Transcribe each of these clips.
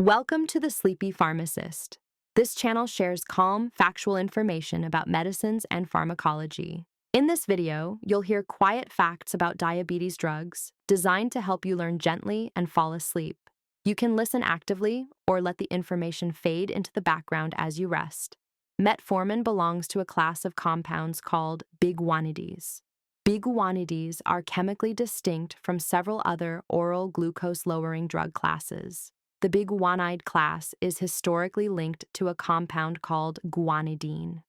Welcome to the Sleepy Pharmacist. This channel shares calm, factual information about medicines and pharmacology. In this video, you'll hear quiet facts about diabetes drugs designed to help you learn gently and fall asleep. You can listen actively or let the information fade into the background as you rest. Metformin belongs to a class of compounds called biguanides. Biguanides are chemically distinct from several other oral glucose-lowering drug classes. The biguanide class is historically linked to a compound called guanidine.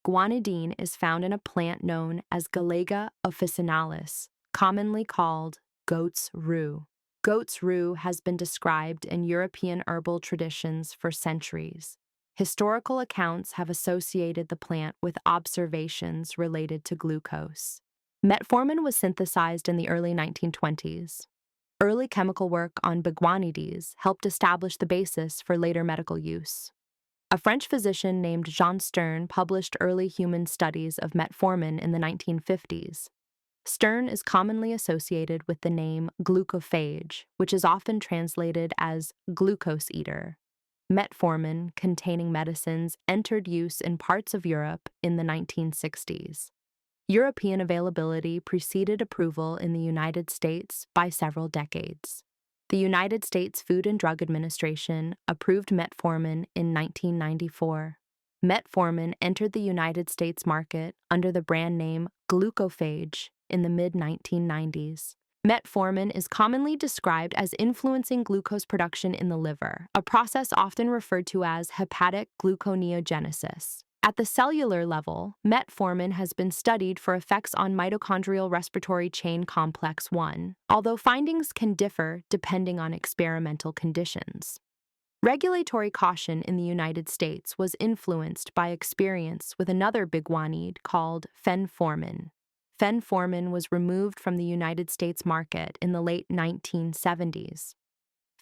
Guanidine is found in a plant known as Galega officinalis, commonly called goat's rue. Goat's rue has been described in European herbal traditions for centuries. Historical accounts have associated the plant with observations related to glucose. Metformin was synthesized in the early 1920s. Early chemical work on biguanides helped establish the basis for later medical use. A French physician named Jean Stern published early human studies of metformin in the 1950s. Stern is commonly associated with the name glucophage, which is often translated as glucose eater. Metformin containing medicines entered use in parts of Europe in the 1960s. European availability preceded approval in the United States by several decades. The United States Food and Drug Administration approved metformin in 1994. Metformin entered the United States market under the brand name glucophage in the mid-1990s. Metformin is commonly described as influencing glucose production in the liver, a process often referred to as hepatic gluconeogenesis. At the cellular level, metformin has been studied for effects on mitochondrial respiratory chain complex 1, although findings can differ depending on experimental conditions. Regulatory caution in the United States was influenced by experience with another biguanide called fenformin. Fenformin was removed from the United States market in the late 1970s.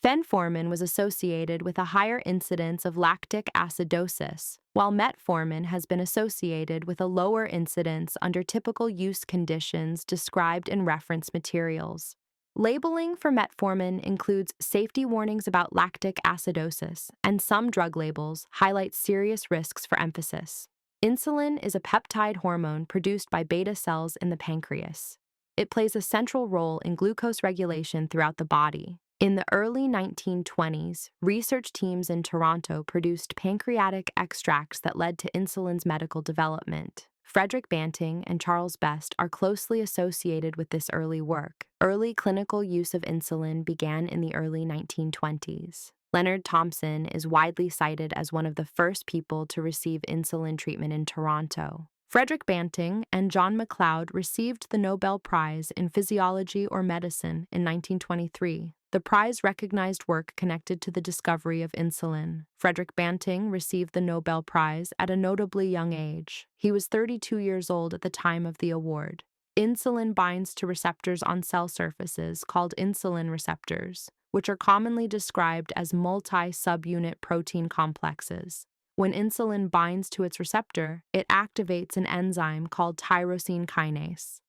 Fenformin was associated with a higher incidence of lactic acidosis, while metformin has been associated with a lower incidence under typical use conditions described in reference materials. Labeling for metformin includes safety warnings about lactic acidosis, and some drug labels highlight serious risks for emphasis. Insulin is a peptide hormone produced by beta cells in the pancreas. It plays a central role in glucose regulation throughout the body. In the early 1920s, research teams in Toronto produced pancreatic extracts that led to insulin's medical development. Frederick Banting and Charles Best are closely associated with this early work. Early clinical use of insulin began in the early 1920s. Leonard Thompson is widely cited as one of the first people to receive insulin treatment in Toronto. Frederick Banting and John MacLeod received the Nobel Prize in Physiology or Medicine in 1923. The prize recognized work connected to the discovery of insulin. Frederick Banting received the Nobel Prize at a notably young age. He was 32 years old at the time of the award. Insulin binds to receptors on cell surfaces called insulin receptors, which are commonly described as multi-subunit protein complexes. When insulin binds to its receptor, it activates an enzyme called tyrosine kinase.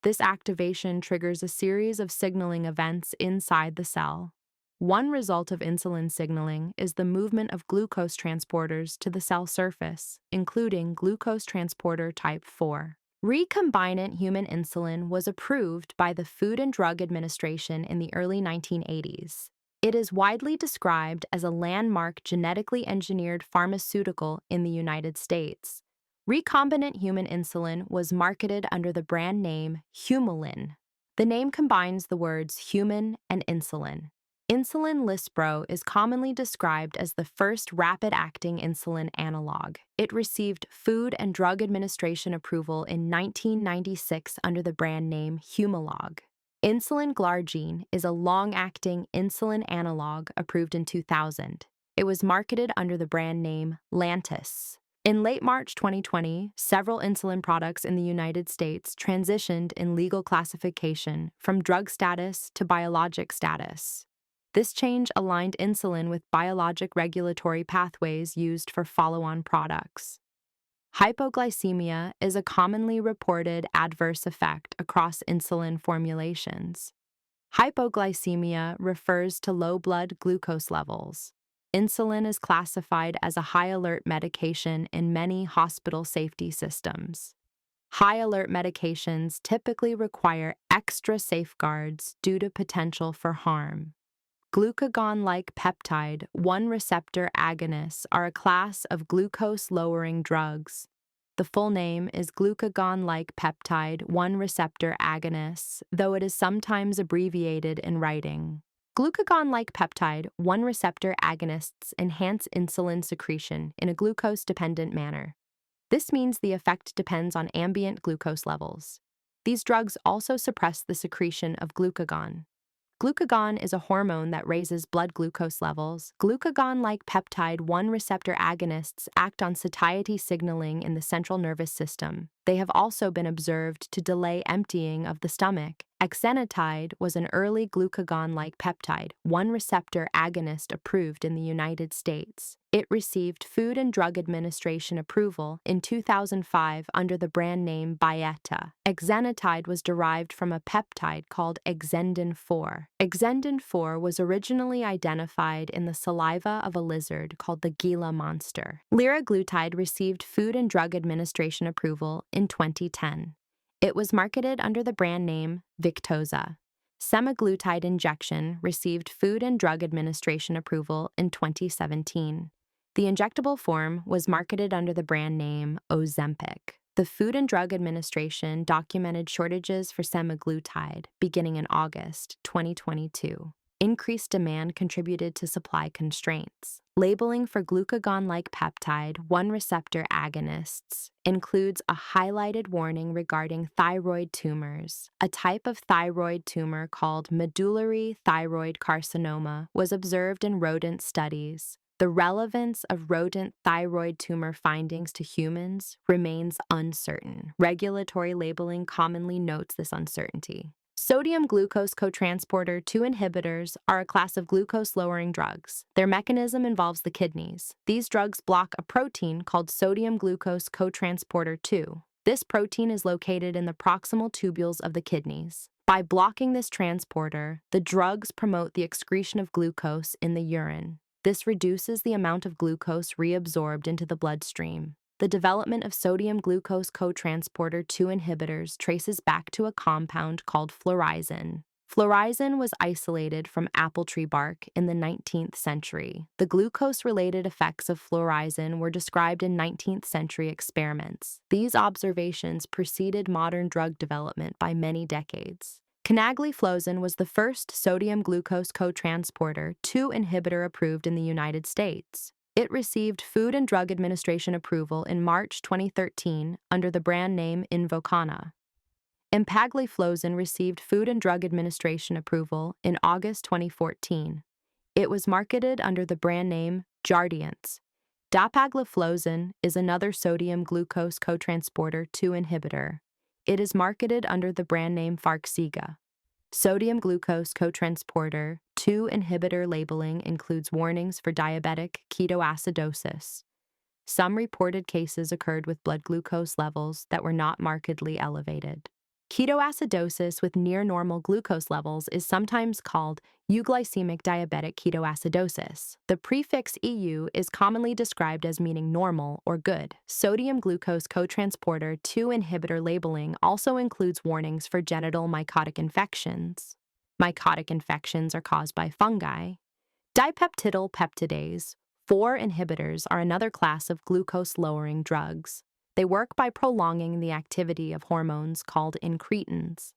This activation triggers a series of signaling events inside the cell. One result of insulin signaling is the movement of glucose transporters to the cell surface, including glucose transporter type 4. Recombinant human insulin was approved by the Food and Drug Administration in the early 1980s. It is widely described as a landmark genetically engineered pharmaceutical in the United States. Recombinant human insulin was marketed under the brand name Humulin. The name combines the words human and insulin. Insulin Lispro is commonly described as the first rapid-acting insulin analog. It received Food and Drug Administration approval in 1996 under the brand name Humalog. Insulin glargine is a long-acting insulin analog approved in 2000. It was marketed under the brand name Lantus. In late March 2020, several insulin products in the United States transitioned in legal classification from drug status to biologic status. This change aligned insulin with biologic regulatory pathways used for follow-on products. Hypoglycemia is a commonly reported adverse effect across insulin formulations. Hypoglycemia refers to low blood glucose levels. Insulin is classified as a high-alert medication in many hospital safety systems. High-alert medications typically require extra safeguards due to potential for harm. Glucagon-like peptide 1 receptor agonists are a class of glucose-lowering drugs. The full name is glucagon-like peptide 1 receptor agonists, though it is sometimes abbreviated in writing. Glucagon-like peptide 1 receptor agonists enhance insulin secretion in a glucose-dependent manner. This means the effect depends on ambient glucose levels. These drugs also suppress the secretion of glucagon. Glucagon is a hormone that raises blood glucose levels. Glucagon-like peptide 1 receptor agonists act on satiety signaling in the central nervous system. They have also been observed to delay emptying of the stomach. Exenatide was an early glucagon-like peptide 1 receptor agonist approved in the United States. It received Food and Drug Administration approval in 2005 under the brand name Byetta. Exenatide was derived from a peptide called exendin-4. Exendin-4 was originally identified in the saliva of a lizard called the Gila monster. Liraglutide received Food and Drug Administration approval in 2010. It was marketed under the brand name Victoza. Semaglutide injection received Food and Drug Administration approval in 2017. The injectable form was marketed under the brand name Ozempic. The Food and Drug Administration documented shortages for semaglutide beginning in August 2022. Increased demand contributed to supply constraints. Labeling for glucagon-like peptide 1 receptor agonists includes a highlighted warning regarding thyroid tumors. A type of thyroid tumor called medullary thyroid carcinoma was observed in rodent studies. The relevance of rodent thyroid tumor findings to humans remains uncertain. Regulatory labeling commonly notes this uncertainty. Sodium glucose cotransporter 2 inhibitors are a class of glucose-lowering drugs. Their mechanism involves the kidneys. These drugs block a protein called sodium glucose cotransporter 2. This protein is located in the proximal tubules of the kidneys. By blocking this transporter, the drugs promote the excretion of glucose in the urine. This reduces the amount of glucose reabsorbed into the bloodstream. The development of sodium glucose cotransporter 2 inhibitors traces back to a compound called phlorizin. Phlorizin was isolated from apple tree bark in the 19th century. The glucose-related effects of phlorizin were described in 19th century experiments. These observations preceded modern drug development by many decades. Canagliflozin was the first sodium glucose cotransporter 2 inhibitor approved in the United States. It received Food and Drug Administration approval in March 2013 under the brand name Invokana. Empagliflozin received Food and Drug Administration approval in August 2014. It was marketed under the brand name Jardiance. Dapagliflozin is another sodium glucose cotransporter 2 inhibitor. It is marketed under the brand name Farxiga. Sodium glucose cotransporter 2 inhibitor labeling includes warnings for diabetic ketoacidosis. Some reported cases occurred with blood glucose levels that were not markedly elevated. Ketoacidosis with near-normal glucose levels is sometimes called euglycemic diabetic ketoacidosis. The prefix EU is commonly described as meaning normal or good. Sodium glucose cotransporter 2 inhibitor labeling also includes warnings for genital mycotic infections. Mycotic infections are caused by fungi. Dipeptidyl peptidase 4 inhibitors are another class of glucose-lowering drugs. They work by prolonging the activity of hormones called incretins.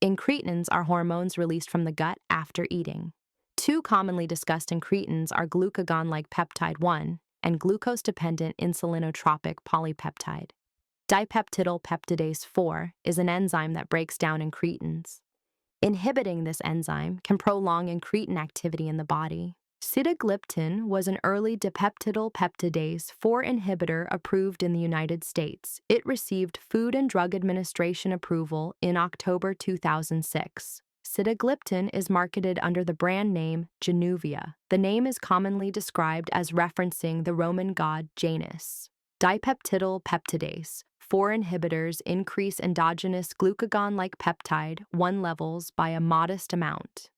Incretins are hormones released from the gut after eating. 2 commonly discussed incretins are glucagon-like peptide 1 and glucose-dependent insulinotropic polypeptide. Dipeptidyl peptidase 4 is an enzyme that breaks down incretins. Inhibiting this enzyme can prolong incretin activity in the body. Sitagliptin was an early dipeptidyl peptidase 4 inhibitor approved in the United States. It received Food and Drug Administration approval in October 2006. Sitagliptin is marketed under the brand name Januvia. The name is commonly described as referencing the Roman god Janus. Dipeptidyl peptidase 4 inhibitors increase endogenous glucagon-like peptide 1 levels by a modest amount.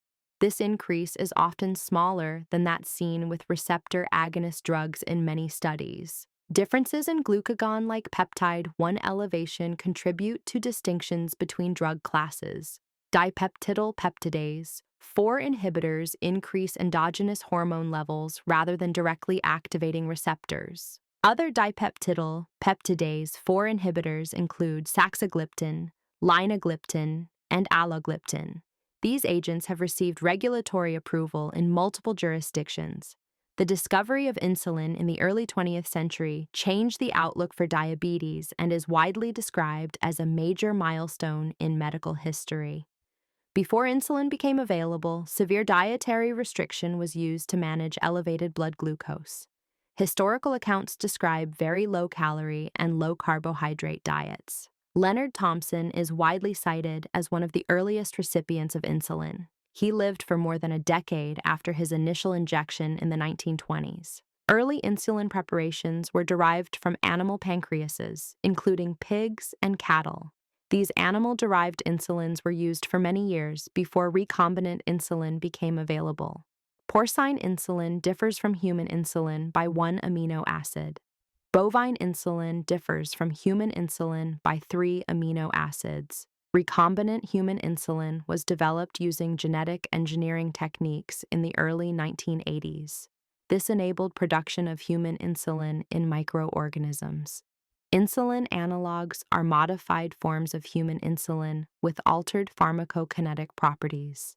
This increase is often smaller than that seen with receptor agonist drugs in many studies. Differences in glucagon-like peptide 1 elevation contribute to distinctions between drug classes. Dipeptidyl peptidase 4 inhibitors increase endogenous hormone levels rather than directly activating receptors. Other dipeptidyl peptidase 4 inhibitors include saxagliptin, linagliptin, and alogliptin. These agents have received regulatory approval in multiple jurisdictions. The discovery of insulin in the early 20th century changed the outlook for diabetes and is widely described as a major milestone in medical history. Before insulin became available, severe dietary restriction was used to manage elevated blood glucose. Historical accounts describe very low-calorie and low-carbohydrate diets. Leonard Thompson is widely cited as one of the earliest recipients of insulin. He lived for more than a decade after his initial injection in the 1920s. Early insulin preparations were derived from animal pancreases, including pigs and cattle. These animal-derived insulins were used for many years before recombinant insulin became available. Porcine insulin differs from human insulin by 1 amino acid. Bovine insulin differs from human insulin by 3 amino acids. Recombinant human insulin was developed using genetic engineering techniques in the early 1980s. This enabled production of human insulin in microorganisms. Insulin analogs are modified forms of human insulin with altered pharmacokinetic properties.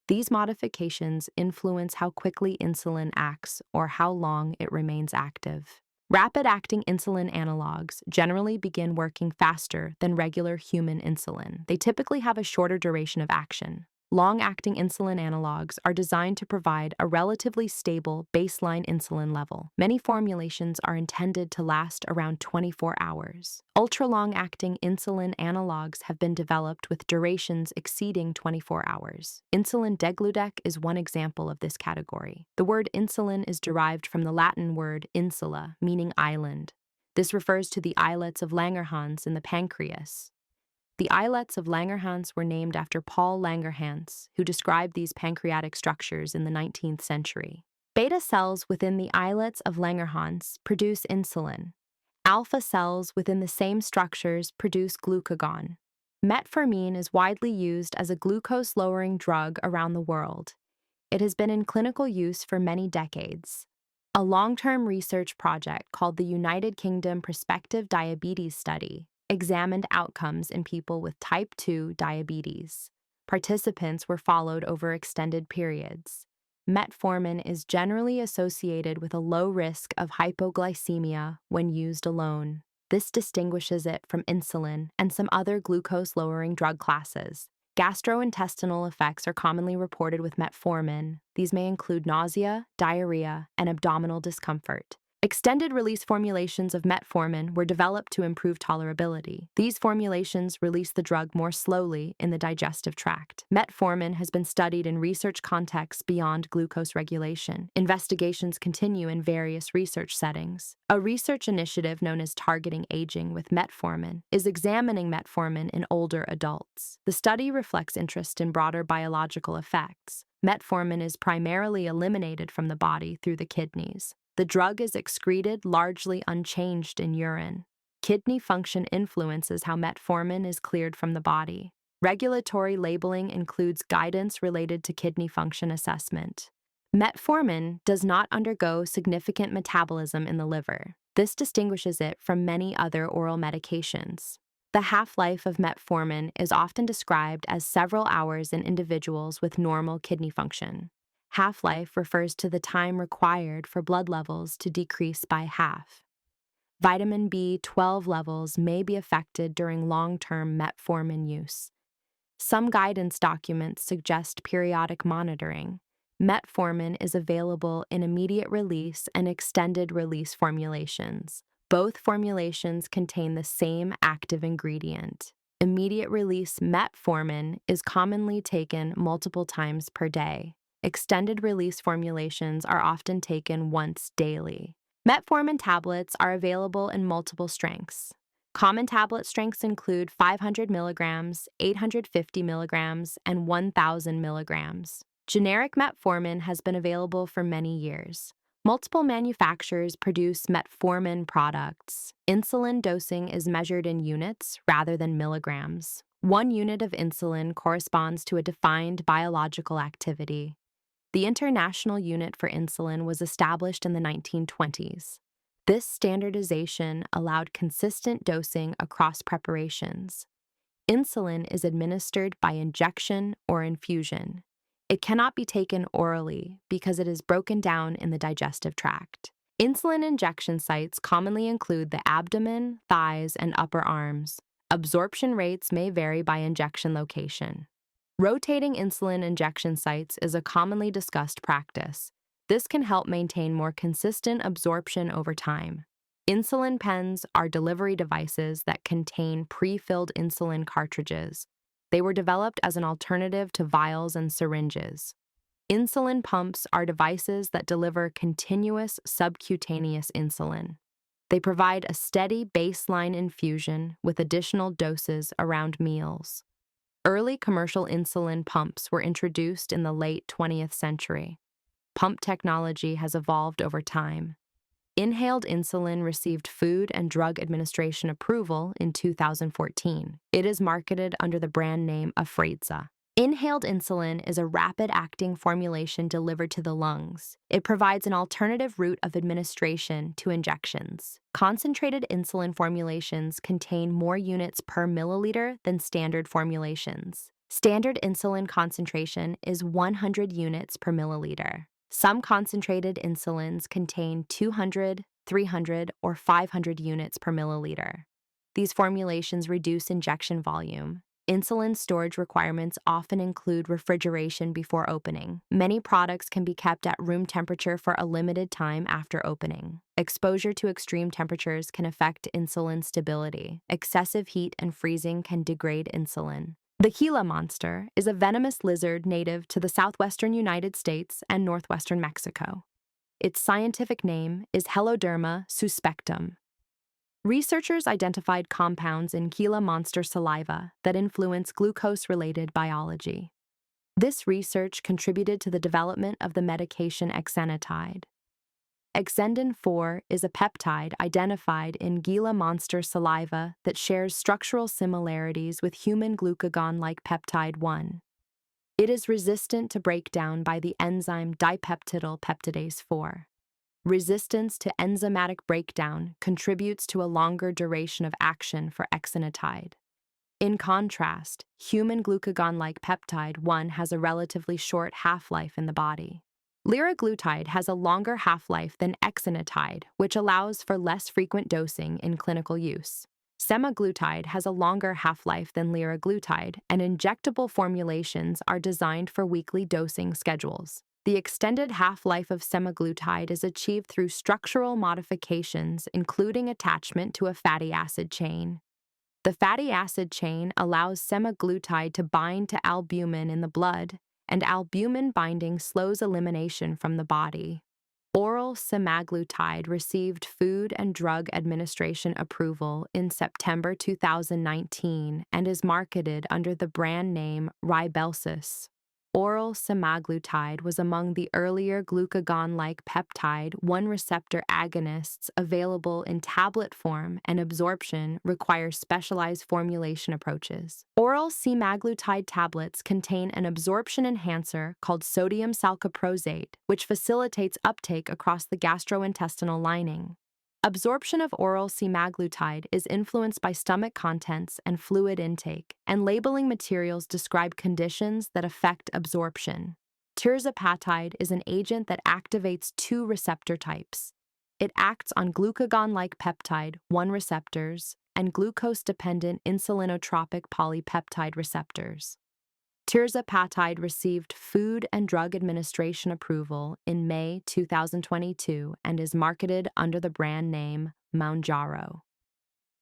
These modifications influence how quickly insulin acts or how long it remains active. Rapid-acting insulin analogs generally begin working faster than regular human insulin. They typically have a shorter duration of action. Long-acting insulin analogs are designed to provide a relatively stable baseline insulin level. Many formulations are intended to last around 24 hours. Ultra-long-acting insulin analogs have been developed with durations exceeding 24 hours. Insulin degludec is one example of this category. The word insulin is derived from the Latin word insula, meaning island. This refers to the islets of Langerhans in the pancreas. The islets of Langerhans were named after Paul Langerhans, who described these pancreatic structures in the 19th century. Beta cells within the islets of Langerhans produce insulin. Alpha cells within the same structures produce glucagon. Metformin is widely used as a glucose-lowering drug around the world. It has been in clinical use for many decades. A long-term research project called the United Kingdom Prospective Diabetes Study examined outcomes in people with type 2 diabetes. Participants were followed over extended periods. Metformin is generally associated with a low risk of hypoglycemia when used alone. This distinguishes it from insulin and some other glucose-lowering drug classes. Gastrointestinal effects are commonly reported with metformin. These may include nausea, diarrhea, and abdominal discomfort. Extended-release formulations of metformin were developed to improve tolerability. These formulations release the drug more slowly in the digestive tract. Metformin has been studied in research contexts beyond glucose regulation. Investigations continue in various research settings. A research initiative known as Targeting Aging with Metformin is examining metformin in older adults. The study reflects interest in broader biological effects. Metformin is primarily eliminated from the body through the kidneys. The drug is excreted largely unchanged in urine. Kidney function influences how metformin is cleared from the body. Regulatory labeling includes guidance related to kidney function assessment. Metformin does not undergo significant metabolism in the liver. This distinguishes it from many other oral medications. The half-life of metformin is often described as several hours in individuals with normal kidney function. Half-life refers to the time required for blood levels to decrease by half. Vitamin B12 levels may be affected during long-term metformin use. Some guidance documents suggest periodic monitoring. Metformin is available in immediate release and extended release formulations. Both formulations contain the same active ingredient. Immediate release metformin is commonly taken multiple times per day. Extended release formulations are often taken once daily. Metformin tablets are available in multiple strengths. Common tablet strengths include 500 milligrams, 850 milligrams, and 1,000 milligrams. Generic metformin has been available for many years. Multiple manufacturers produce metformin products. Insulin dosing is measured in units rather than milligrams. 1 unit of insulin corresponds to a defined biological activity. The International Unit for Insulin was established in the 1920s. This standardization allowed consistent dosing across preparations. Insulin is administered by injection or infusion. It cannot be taken orally because it is broken down in the digestive tract. Insulin injection sites commonly include the abdomen, thighs, and upper arms. Absorption rates may vary by injection location. Rotating insulin injection sites is a commonly discussed practice. This can help maintain more consistent absorption over time. Insulin pens are delivery devices that contain pre-filled insulin cartridges. They were developed as an alternative to vials and syringes. Insulin pumps are devices that deliver continuous subcutaneous insulin. They provide a steady baseline infusion with additional doses around meals. Early commercial insulin pumps were introduced in the late 20th century. Pump technology has evolved over time. Inhaled insulin received Food and Drug Administration approval in 2014. It is marketed under the brand name Afrezza. Inhaled insulin is a rapid-acting formulation delivered to the lungs. It provides an alternative route of administration to injections. Concentrated insulin formulations contain more units per milliliter than standard formulations. Standard insulin concentration is 100 units per milliliter. Some concentrated insulins contain 200, 300, or 500 units per milliliter. These formulations reduce injection volume. Insulin storage requirements often include refrigeration before opening. Many products can be kept at room temperature for a limited time after opening. Exposure to extreme temperatures can affect insulin stability. Excessive heat and freezing can degrade insulin. The Gila monster is a venomous lizard native to the southwestern United States and northwestern Mexico. Its scientific name is Heloderma suspectum. Researchers identified compounds in Gila monster saliva that influence glucose-related biology. This research contributed to the development of the medication exenatide. Exendin 4 is a peptide identified in Gila monster saliva that shares structural similarities with human glucagon-like peptide 1. It is resistant to breakdown by the enzyme dipeptidyl peptidase 4. Resistance to enzymatic breakdown contributes to a longer duration of action for exenatide. In contrast, human glucagon-like peptide 1 has a relatively short half-life in the body. Liraglutide has a longer half-life than exenatide, which allows for less frequent dosing in clinical use. Semaglutide has a longer half-life than liraglutide, and injectable formulations are designed for weekly dosing schedules. The extended half-life of semaglutide is achieved through structural modifications, including attachment to a fatty acid chain. The fatty acid chain allows semaglutide to bind to albumin in the blood, and albumin binding slows elimination from the body. Oral semaglutide received Food and Drug Administration approval in September 2019 and is marketed under the brand name Rybelsus. Oral semaglutide was among the earlier glucagon-like peptide 1 receptor agonists available in tablet form, and absorption requires specialized formulation approaches. Oral semaglutide tablets contain an absorption enhancer called sodium salcaprosate, which facilitates uptake across the gastrointestinal lining. Absorption of oral semaglutide is influenced by stomach contents and fluid intake, and labeling materials describe conditions that affect absorption. Tirzepatide is an agent that activates 2 receptor types. It acts on glucagon-like peptide 1 receptors and glucose-dependent insulinotropic polypeptide receptors. Tirzepatide received Food and Drug Administration approval in May 2022 and is marketed under the brand name Mounjaro.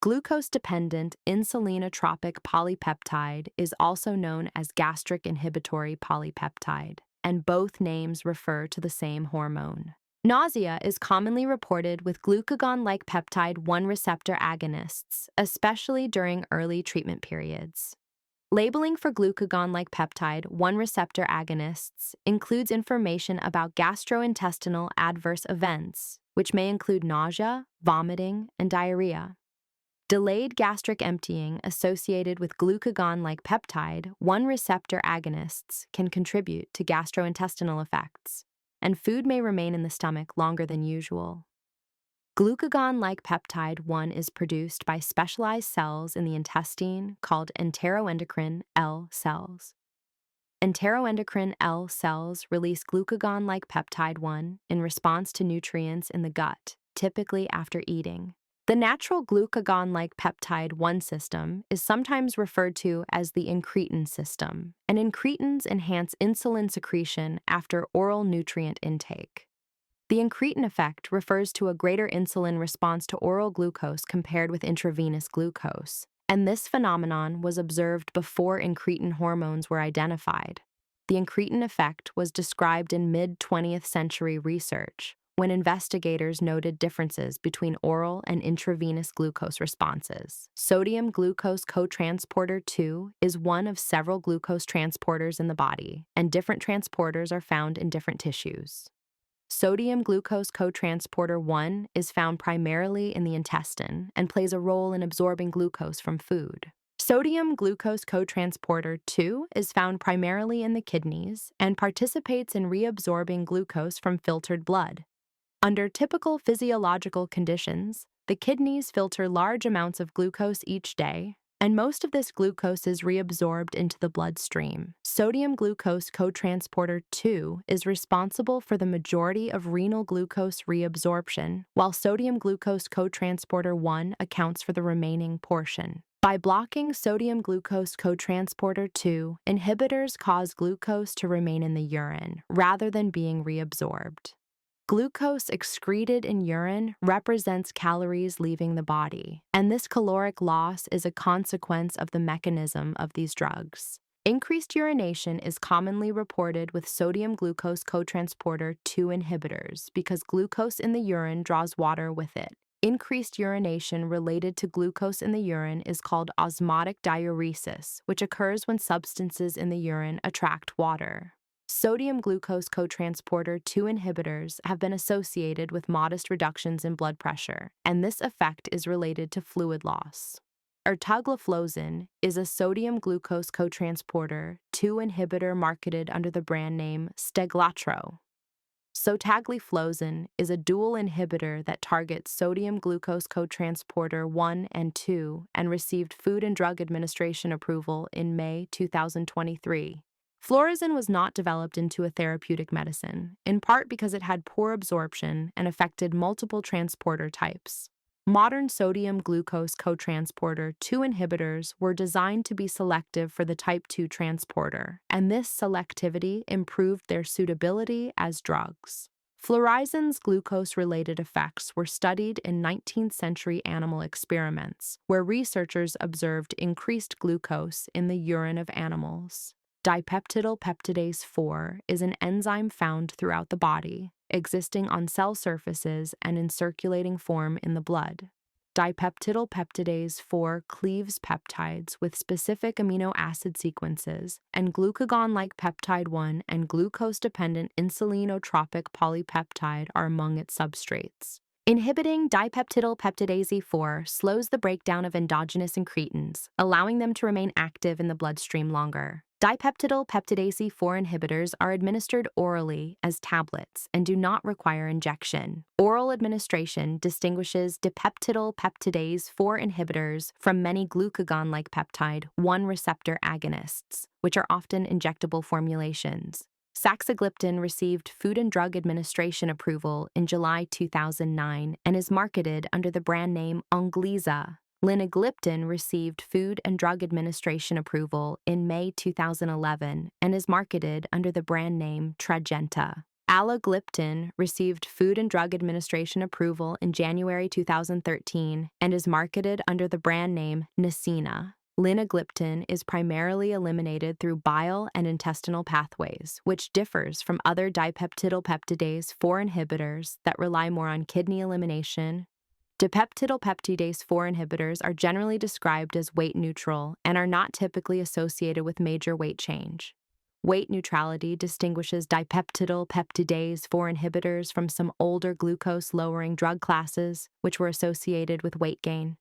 Glucose-dependent insulinotropic polypeptide is also known as gastric inhibitory polypeptide, and both names refer to the same hormone. Nausea is commonly reported with glucagon-like peptide 1 receptor agonists, especially during early treatment periods. Labeling for glucagon-like peptide 1 receptor agonists includes information about gastrointestinal adverse events, which may include nausea, vomiting, and diarrhea. Delayed gastric emptying associated with glucagon-like peptide 1 receptor agonists can contribute to gastrointestinal effects, and food may remain in the stomach longer than usual. Glucagon-like peptide 1 is produced by specialized cells in the intestine called enteroendocrine L cells. Enteroendocrine L cells release glucagon-like peptide 1 in response to nutrients in the gut, typically after eating. The natural glucagon-like peptide 1 system is sometimes referred to as the incretin system, and incretins enhance insulin secretion after oral nutrient intake. The incretin effect refers to a greater insulin response to oral glucose compared with intravenous glucose, and this phenomenon was observed before incretin hormones were identified. The incretin effect was described in mid-20th century research, when investigators noted differences between oral and intravenous glucose responses. Sodium glucose cotransporter 2 is one of several glucose transporters in the body, and different transporters are found in different tissues. Sodium glucose cotransporter 1 is found primarily in the intestine and plays a role in absorbing glucose from food. Sodium glucose cotransporter 2 is found primarily in the kidneys and participates in reabsorbing glucose from filtered blood. Under typical physiological conditions, the kidneys filter large amounts of glucose each day, and most of this glucose is reabsorbed into the bloodstream. Sodium glucose cotransporter 2 is responsible for the majority of renal glucose reabsorption, while sodium glucose cotransporter 1 accounts for the remaining portion. By blocking sodium glucose cotransporter 2, inhibitors cause glucose to remain in the urine rather than being reabsorbed. Glucose excreted in urine represents calories leaving the body, and this caloric loss is a consequence of the mechanism of these drugs. Increased urination is commonly reported with sodium glucose cotransporter 2 inhibitors because glucose in the urine draws water with it. Increased urination related to glucose in the urine is called osmotic diuresis, which occurs when substances in the urine attract water. Sodium glucose cotransporter 2 inhibitors have been associated with modest reductions in blood pressure, and this effect is related to fluid loss. Ertagliflozin is a sodium glucose cotransporter 2 inhibitor marketed under the brand name Steglatro. Sotagliflozin is a dual inhibitor that targets sodium glucose cotransporter 1 and 2 and received Food and Drug Administration approval in May 2023. Phlorizin was not developed into a therapeutic medicine, in part because it had poor absorption and affected multiple transporter types. Modern sodium glucose cotransporter 2 inhibitors were designed to be selective for the type 2 transporter, and this selectivity improved their suitability as drugs. Phlorizins glucose-related effects were studied in 19th century animal experiments, where researchers observed increased glucose in the urine of animals. Dipeptidyl peptidase 4 is an enzyme found throughout the body, existing on cell surfaces and in circulating form in the blood. Dipeptidyl peptidase 4 cleaves peptides with specific amino acid sequences, and glucagon-like peptide 1 and glucose-dependent insulinotropic polypeptide are among its substrates. Inhibiting dipeptidyl peptidase 4 slows the breakdown of endogenous incretins, allowing them to remain active in the bloodstream longer. Dipeptidyl peptidase 4 inhibitors are administered orally as tablets and do not require injection. Oral administration distinguishes dipeptidyl peptidase 4 inhibitors from many glucagon-like peptide 1 receptor agonists, which are often injectable formulations. Saxagliptin received Food and Drug Administration approval in July 2009 and is marketed under the brand name Onglyza. Linagliptin received Food and Drug Administration approval in May 2011 and is marketed under the brand name Tradjenta. Alogliptin received Food and Drug Administration approval in January 2013 and is marketed under the brand name Nesina. Linagliptin is primarily eliminated through bile and intestinal pathways, which differs from other dipeptidyl peptidase 4 inhibitors that rely more on kidney elimination. Dipeptidylpeptidase 4 inhibitors are generally described as weight neutral and are not typically associated with major weight change. Weight neutrality distinguishes dipeptidylpeptidase 4 inhibitors from some older glucose-lowering drug classes, which were associated with weight gain.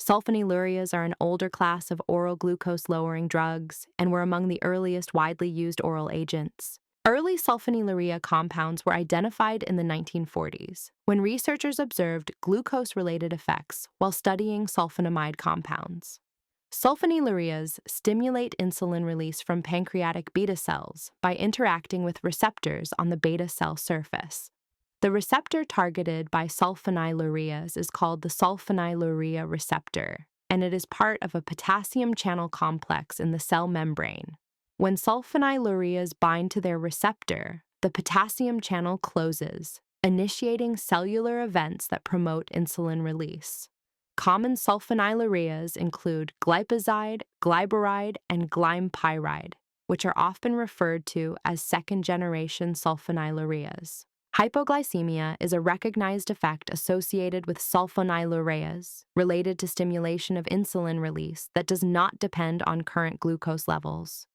Sulfonylureas are an older class of oral glucose-lowering drugs and were among the earliest widely used oral agents. Early sulfonylurea compounds were identified in the 1940s, when researchers observed glucose-related effects while studying sulfonamide compounds. Sulfonylureas stimulate insulin release from pancreatic beta cells by interacting with receptors on the beta cell surface. The receptor targeted by sulfonylureas is called the sulfonylurea receptor, and it is part of a potassium channel complex in the cell membrane. When sulfonylureas bind to their receptor, the potassium channel closes, initiating cellular events that promote insulin release. Common sulfonylureas include glypizide, glyburide, and glympyride, which are often referred to as second-generation sulfonylureas. Hypoglycemia is a recognized effect associated with sulfonylureas related to stimulation of insulin release that does not depend on current glucose levels.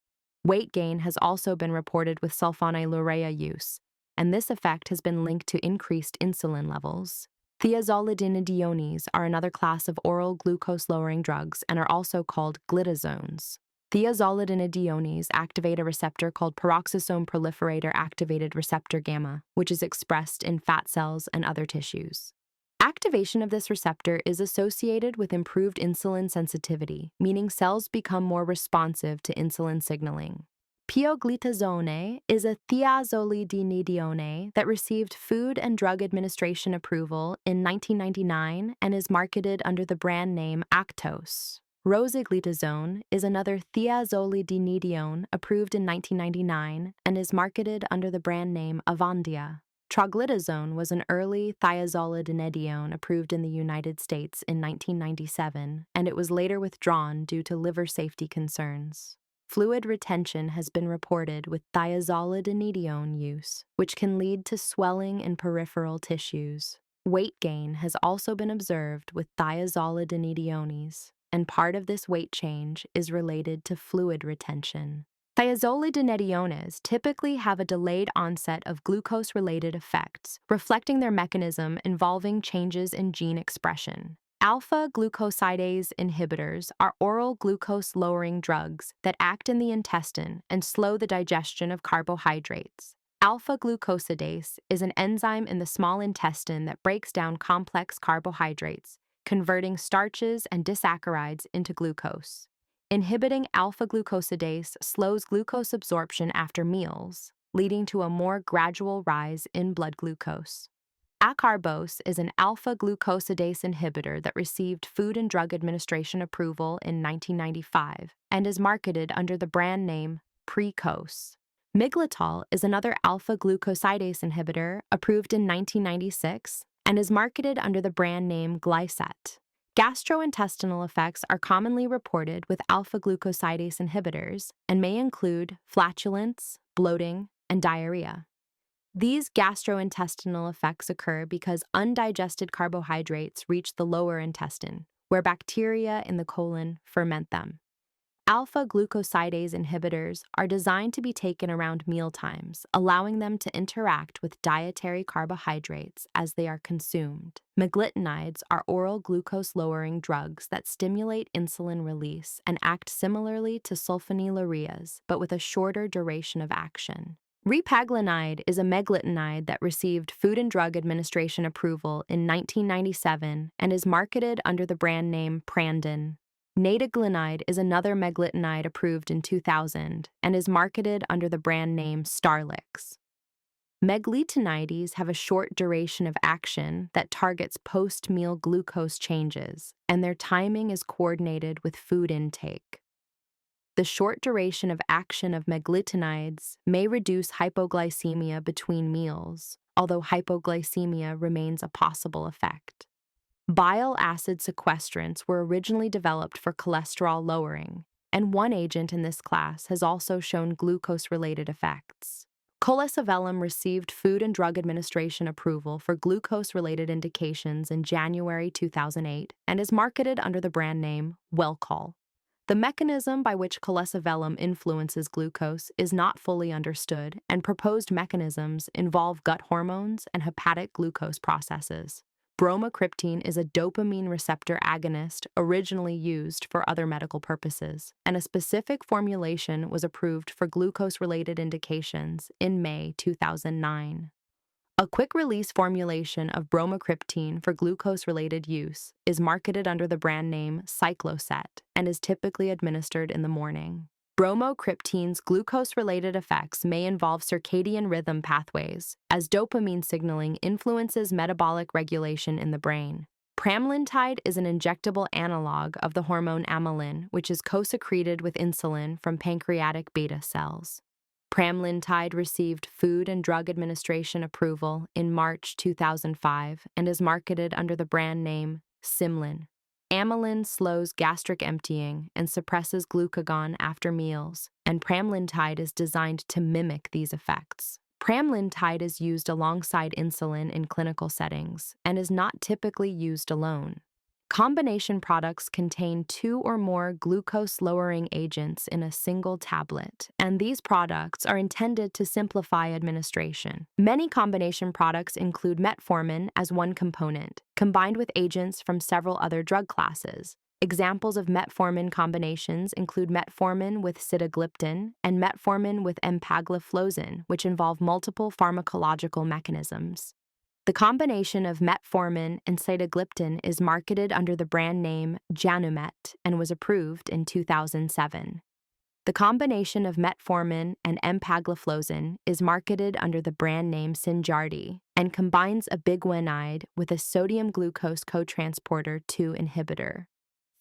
Weight gain has also been reported with sulfonylurea use, and this effect has been linked to increased insulin levels. Thiazolidinediones are another class of oral glucose-lowering drugs and are also called glitazones. Thiazolidinediones activate a receptor called peroxisome proliferator activated receptor gamma, which is expressed in fat cells and other tissues. Activation of this receptor is associated with improved insulin sensitivity, meaning cells become more responsive to insulin signaling. Pioglitazone is a thiazolidinedione that received Food and Drug Administration approval in 1999 and is marketed under the brand name Actos. Rosiglitazone is another thiazolidinedione approved in 1999 and is marketed under the brand name Avandia. Troglitazone was an early thiazolidinedione approved in the United States in 1997, and it was later withdrawn due to liver safety concerns. Fluid retention has been reported with thiazolidinedione use, which can lead to swelling in peripheral tissues. Weight gain has also been observed with thiazolidinediones, and part of this weight change is related to fluid retention. Thiazolidinediones typically have a delayed onset of glucose-related effects, reflecting their mechanism involving changes in gene expression. Alpha-glucosidase inhibitors are oral glucose-lowering drugs that act in the intestine and slow the digestion of carbohydrates. Alpha-glucosidase is an enzyme in the small intestine that breaks down complex carbohydrates, converting starches and disaccharides into glucose. Inhibiting alpha-glucosidase slows glucose absorption after meals, leading to a more gradual rise in blood glucose. Acarbose is an alpha-glucosidase inhibitor that received Food and Drug Administration approval in 1995 and is marketed under the brand name Precose. Miglitol is another alpha-glucosidase inhibitor approved in 1996 and is marketed under the brand name Glycet. Gastrointestinal effects are commonly reported with alpha-glucosidase inhibitors and may include flatulence, bloating, and diarrhea. These gastrointestinal effects occur because undigested carbohydrates reach the lower intestine, where bacteria in the colon ferment them. Alpha-glucosidase inhibitors are designed to be taken around mealtimes, allowing them to interact with dietary carbohydrates as they are consumed. Meglitinides are oral glucose-lowering drugs that stimulate insulin release and act similarly to sulfonylureas, but with a shorter duration of action. Repaglynide is a meglitinide that received Food and Drug Administration approval in 1997 and is marketed under the brand name Prandin. Nataglinide is another meglitinide approved in 2000 and is marketed under the brand name Starlix. Meglitinides have a short duration of action that targets post-meal glucose changes, and their timing is coordinated with food intake. The short duration of action of meglitinides may reduce hypoglycemia between meals, although hypoglycemia remains a possible effect. Bile acid sequestrants were originally developed for cholesterol lowering, and one agent in this class has also shown glucose-related effects. Colesevelam received Food and Drug Administration approval for glucose-related indications in January 2008 and is marketed under the brand name Welchol. The mechanism by which colesevelam influences glucose is not fully understood, and proposed mechanisms involve gut hormones and hepatic glucose processes. Bromocriptine is a dopamine receptor agonist originally used for other medical purposes, and a specific formulation was approved for glucose-related indications in May 2009. A quick-release formulation of bromocriptine for glucose-related use is marketed under the brand name Cycloset and is typically administered in the morning. Bromocriptine's glucose-related effects may involve circadian rhythm pathways, as dopamine signaling influences metabolic regulation in the brain. Pramlintide is an injectable analog of the hormone amylin, which is co-secreted with insulin from pancreatic beta cells. Pramlintide received Food and Drug Administration approval in March 2005 and is marketed under the brand name Simlin. Amylin slows gastric emptying and suppresses glucagon after meals, and pramlintide is designed to mimic these effects. Pramlintide is used alongside insulin in clinical settings and is not typically used alone. Combination products contain 2 or more glucose-lowering agents in a single tablet, and these products are intended to simplify administration. Many combination products include metformin as one component, combined with agents from several other drug classes. Examples of metformin combinations include metformin with sitagliptin and metformin with empagliflozin, which involve multiple pharmacological mechanisms. The combination of metformin and sitagliptin is marketed under the brand name Janumet and was approved in 2007. The combination of metformin and empagliflozin is marketed under the brand name Synjardy and combines a biguanide with a sodium glucose cotransporter 2 inhibitor.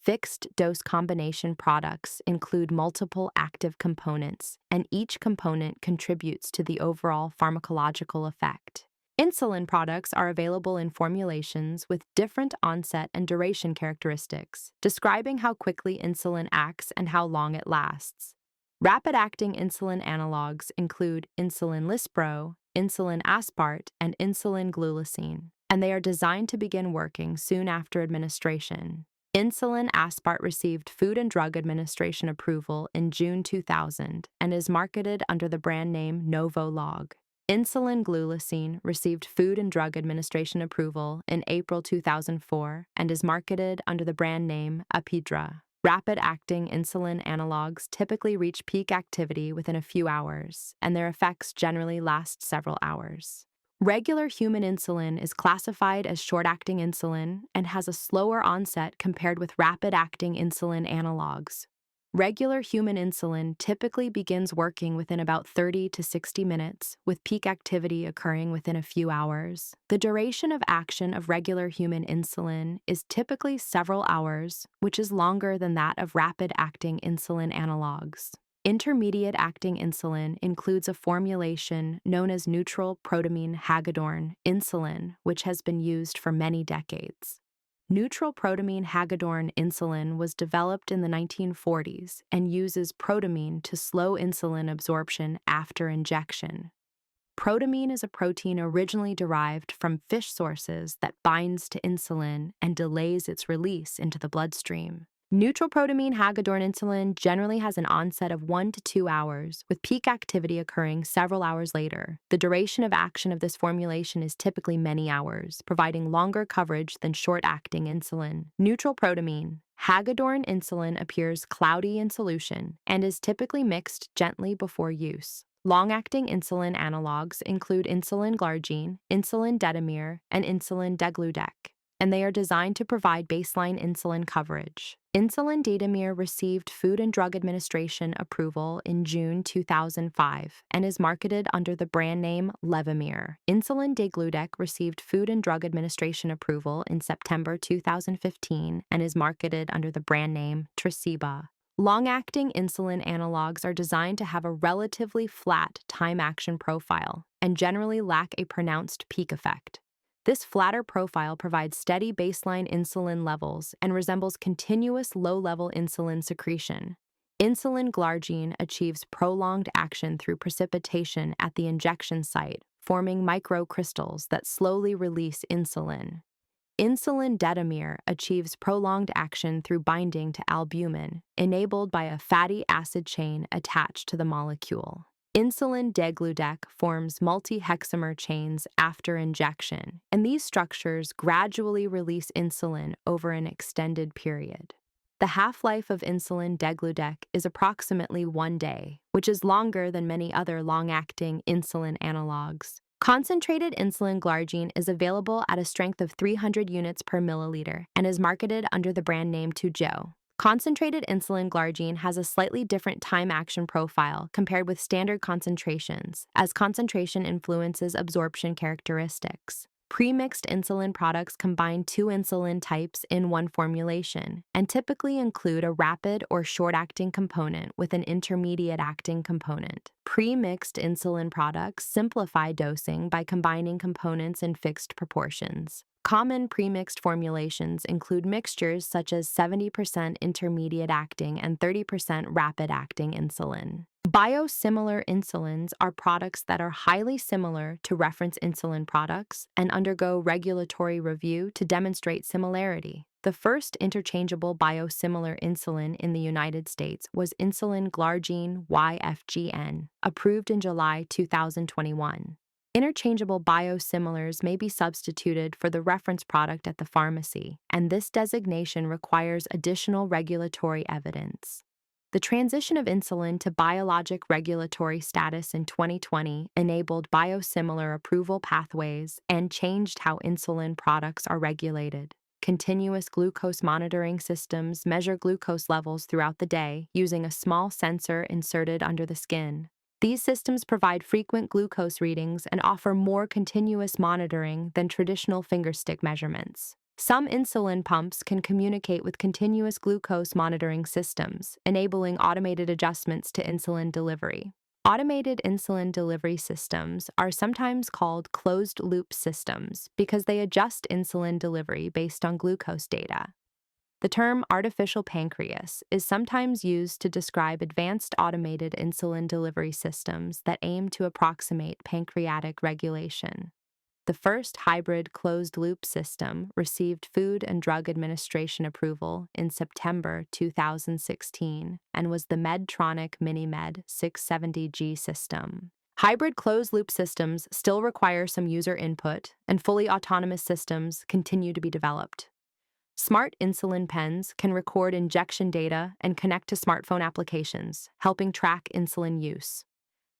Fixed-dose combination products include multiple active components, and each component contributes to the overall pharmacological effect. Insulin products are available in formulations with different onset and duration characteristics, describing how quickly insulin acts and how long it lasts. Rapid-acting insulin analogs include insulin lispro, insulin aspart, and insulin glulicine, and they are designed to begin working soon after administration. Insulin aspart received Food and Drug Administration approval in June 2000 and is marketed under the brand name Novolog. Insulin glulicine received Food and Drug Administration approval in April 2004 and is marketed under the brand name Apidra. Rapid-acting insulin analogs typically reach peak activity within a few hours, and their effects generally last several hours. Regular human insulin is classified as short-acting insulin and has a slower onset compared with rapid-acting insulin analogs. Regular human insulin typically begins working within about 30 to 60 minutes, with peak activity occurring within a few hours. The duration of action of regular human insulin is typically several hours, which is longer than that of rapid-acting insulin analogs. Intermediate-acting insulin includes a formulation known as neutral protamine hagedorn insulin, which has been used for many decades. Neutral protamine hagedorn insulin was developed in the 1940s and uses protamine to slow insulin absorption after injection. Protamine is a protein originally derived from fish sources that binds to insulin and delays its release into the bloodstream. Neutral protamine hagedorn insulin generally has an onset of 1 to 2 hours, with peak activity occurring several hours later. The duration of action of this formulation is typically many hours, providing longer coverage than short-acting insulin. Neutral protamine hagedorn insulin appears cloudy in solution and is typically mixed gently before use. Long-acting insulin analogs include insulin glargine, insulin detamir, and insulin degludec, and they are designed to provide baseline insulin coverage. Insulin detamir received Food and Drug Administration approval in June 2005 and is marketed under the brand name Levemir. Insulin degludec received Food and Drug Administration approval in September 2015 and is marketed under the brand name Tresiba. Long-acting insulin analogs are designed to have a relatively flat time-action profile and generally lack a pronounced peak effect. This flatter profile provides steady baseline insulin levels and resembles continuous low-level insulin secretion. Insulin glargine achieves prolonged action through precipitation at the injection site, forming microcrystals that slowly release insulin. Insulin detamere achieves prolonged action through binding to albumin, enabled by a fatty acid chain attached to the molecule. Insulin degludec forms multi-hexamer chains after injection, and these structures gradually release insulin over an extended period. The half-life of insulin degludec is approximately 1 day, which is longer than many other long-acting insulin analogs. Concentrated insulin glargine is available at a strength of 300 units per milliliter and is marketed under the brand name Toujeo. Concentrated insulin glargine has a slightly different time-action profile compared with standard concentrations, as concentration influences absorption characteristics. Pre-mixed insulin products combine 2 insulin types in one formulation and typically include a rapid or short-acting component with an intermediate-acting component. Pre-mixed insulin products simplify dosing by combining components in fixed proportions. Common premixed formulations include mixtures such as 70% intermediate-acting and 30% rapid-acting insulin. Biosimilar insulins are products that are highly similar to reference insulin products and undergo regulatory review to demonstrate similarity. The first interchangeable biosimilar insulin in the United States was insulin glargine YFGN, approved in July 2021. Interchangeable biosimilars may be substituted for the reference product at the pharmacy, and this designation requires additional regulatory evidence. The transition of insulin to biologic regulatory status in 2020 enabled biosimilar approval pathways and changed how insulin products are regulated. Continuous glucose monitoring systems measure glucose levels throughout the day using a small sensor inserted under the skin. These systems provide frequent glucose readings and offer more continuous monitoring than traditional fingerstick measurements. Some insulin pumps can communicate with continuous glucose monitoring systems, enabling automated adjustments to insulin delivery. Automated insulin delivery systems are sometimes called closed-loop systems because they adjust insulin delivery based on glucose data. The term artificial pancreas is sometimes used to describe advanced automated insulin delivery systems that aim to approximate pancreatic regulation. The first hybrid closed-loop system received Food and Drug Administration approval in September 2016 and was the Medtronic MiniMed 670G system. Hybrid closed-loop systems still require some user input, and fully autonomous systems continue to be developed. Smart insulin pens can record injection data and connect to smartphone applications, helping track insulin use.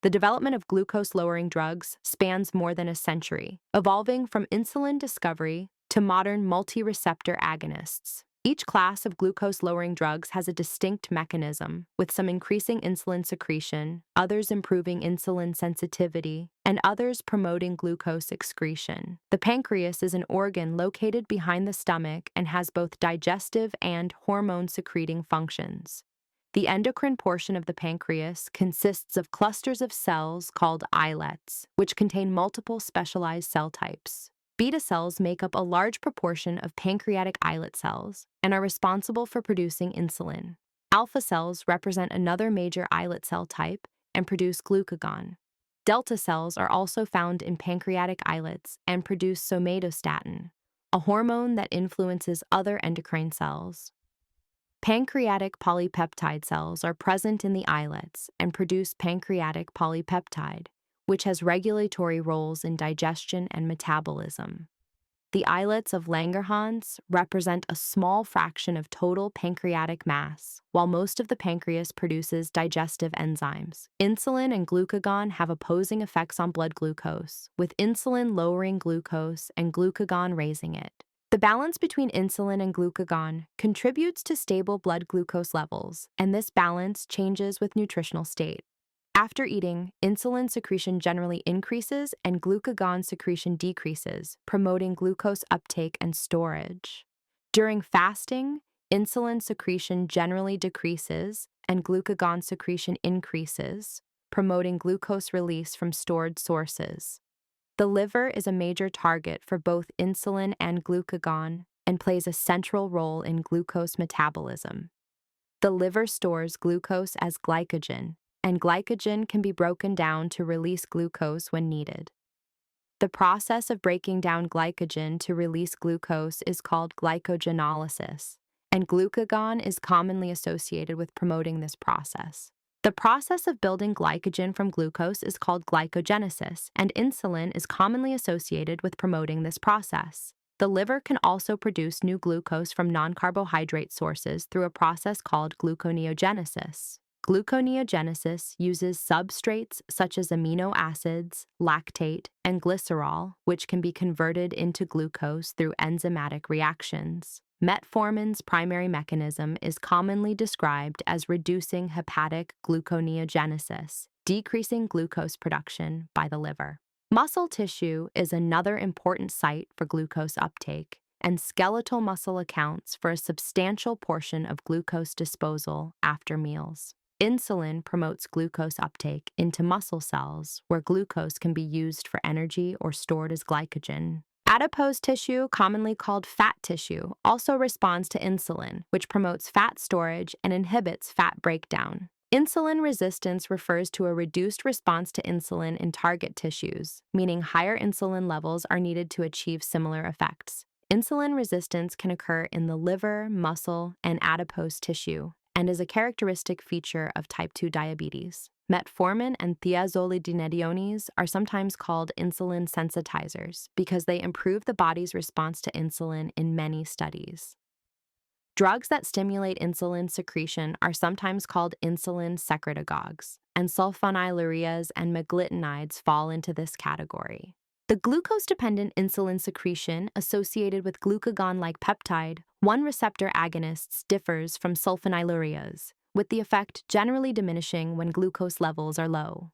The development of glucose-lowering drugs spans more than a century, evolving from insulin discovery to modern multi-receptor agonists. Each class of glucose-lowering drugs has a distinct mechanism, with some increasing insulin secretion, others improving insulin sensitivity, and others promoting glucose excretion. The pancreas is an organ located behind the stomach and has both digestive and hormone-secreting functions. The endocrine portion of the pancreas consists of clusters of cells called islets, which contain multiple specialized cell types. Beta cells make up a large proportion of pancreatic islet cells and are responsible for producing insulin. Alpha cells represent another major islet cell type and produce glucagon. Delta cells are also found in pancreatic islets and produce somatostatin, a hormone that influences other endocrine cells. Pancreatic polypeptide cells are present in the islets and produce pancreatic polypeptide, which has regulatory roles in digestion and metabolism. The islets of Langerhans represent a small fraction of total pancreatic mass, while most of the pancreas produces digestive enzymes. Insulin and glucagon have opposing effects on blood glucose, with insulin lowering glucose and glucagon raising it. The balance between insulin and glucagon contributes to stable blood glucose levels, and this balance changes with nutritional state. After eating, insulin secretion generally increases and glucagon secretion decreases, promoting glucose uptake and storage. During fasting, insulin secretion generally decreases and glucagon secretion increases, promoting glucose release from stored sources. The liver is a major target for both insulin and glucagon and plays a central role in glucose metabolism. The liver stores glucose as glycogen, and glycogen can be broken down to release glucose when needed. The process of breaking down glycogen to release glucose is called glycogenolysis, and glucagon is commonly associated with promoting this process. The process of building glycogen from glucose is called glycogenesis, and insulin is commonly associated with promoting this process. The liver can also produce new glucose from non-carbohydrate sources through a process called gluconeogenesis. Gluconeogenesis uses substrates such as amino acids, lactate, and glycerol, which can be converted into glucose through enzymatic reactions. Metformin's primary mechanism is commonly described as reducing hepatic gluconeogenesis, decreasing glucose production by the liver. Muscle tissue is another important site for glucose uptake, and skeletal muscle accounts for a substantial portion of glucose disposal after meals. Insulin promotes glucose uptake into muscle cells, where glucose can be used for energy or stored as glycogen. Adipose tissue, commonly called fat tissue, also responds to insulin, which promotes fat storage and inhibits fat breakdown. Insulin resistance refers to a reduced response to insulin in target tissues, meaning higher insulin levels are needed to achieve similar effects. Insulin resistance can occur in the liver, muscle, and adipose tissue, and is a characteristic feature of type 2 diabetes. Metformin and thiazolidinediones are sometimes called insulin sensitizers because they improve the body's response to insulin in many studies. Drugs that stimulate insulin secretion are sometimes called insulin secretagogues, and sulfonylureas and meglitinides fall into this category. The glucose-dependent insulin secretion associated with glucagon-like peptide 1 receptor agonists differs from sulfonylureas, with the effect generally diminishing when glucose levels are low.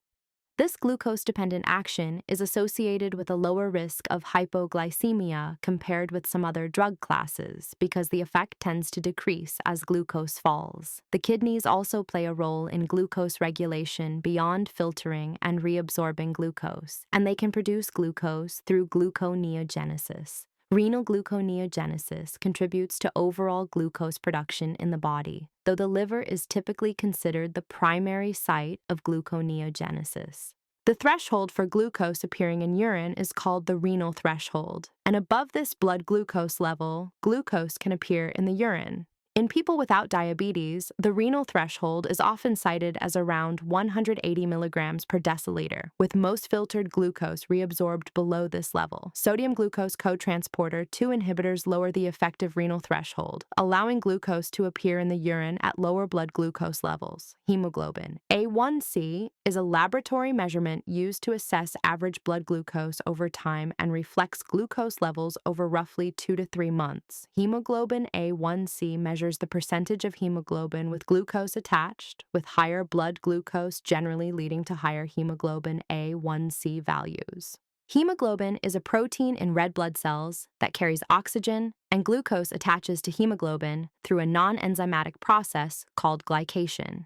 This glucose-dependent action is associated with a lower risk of hypoglycemia compared with some other drug classes because the effect tends to decrease as glucose falls. The kidneys also play a role in glucose regulation beyond filtering and reabsorbing glucose, and they can produce glucose through gluconeogenesis. Renal gluconeogenesis contributes to overall glucose production in the body, though the liver is typically considered the primary site of gluconeogenesis. The threshold for glucose appearing in urine is called the renal threshold, and above this blood glucose level, glucose can appear in the urine. In people without diabetes, the renal threshold is often cited as around 180 milligrams per deciliter, with most filtered glucose reabsorbed below this level. Sodium glucose cotransporter 2 inhibitors lower the effective renal threshold, allowing glucose to appear in the urine at lower blood glucose levels. Hemoglobin A1C is a laboratory measurement used to assess average blood glucose over time and reflects glucose levels over roughly 2 to 3 months. Hemoglobin A1C measures the percentage of hemoglobin with glucose attached, with higher blood glucose generally leading to higher hemoglobin A1C values. Hemoglobin is a protein in red blood cells that carries oxygen, and glucose attaches to hemoglobin through a non-enzymatic process called glycation.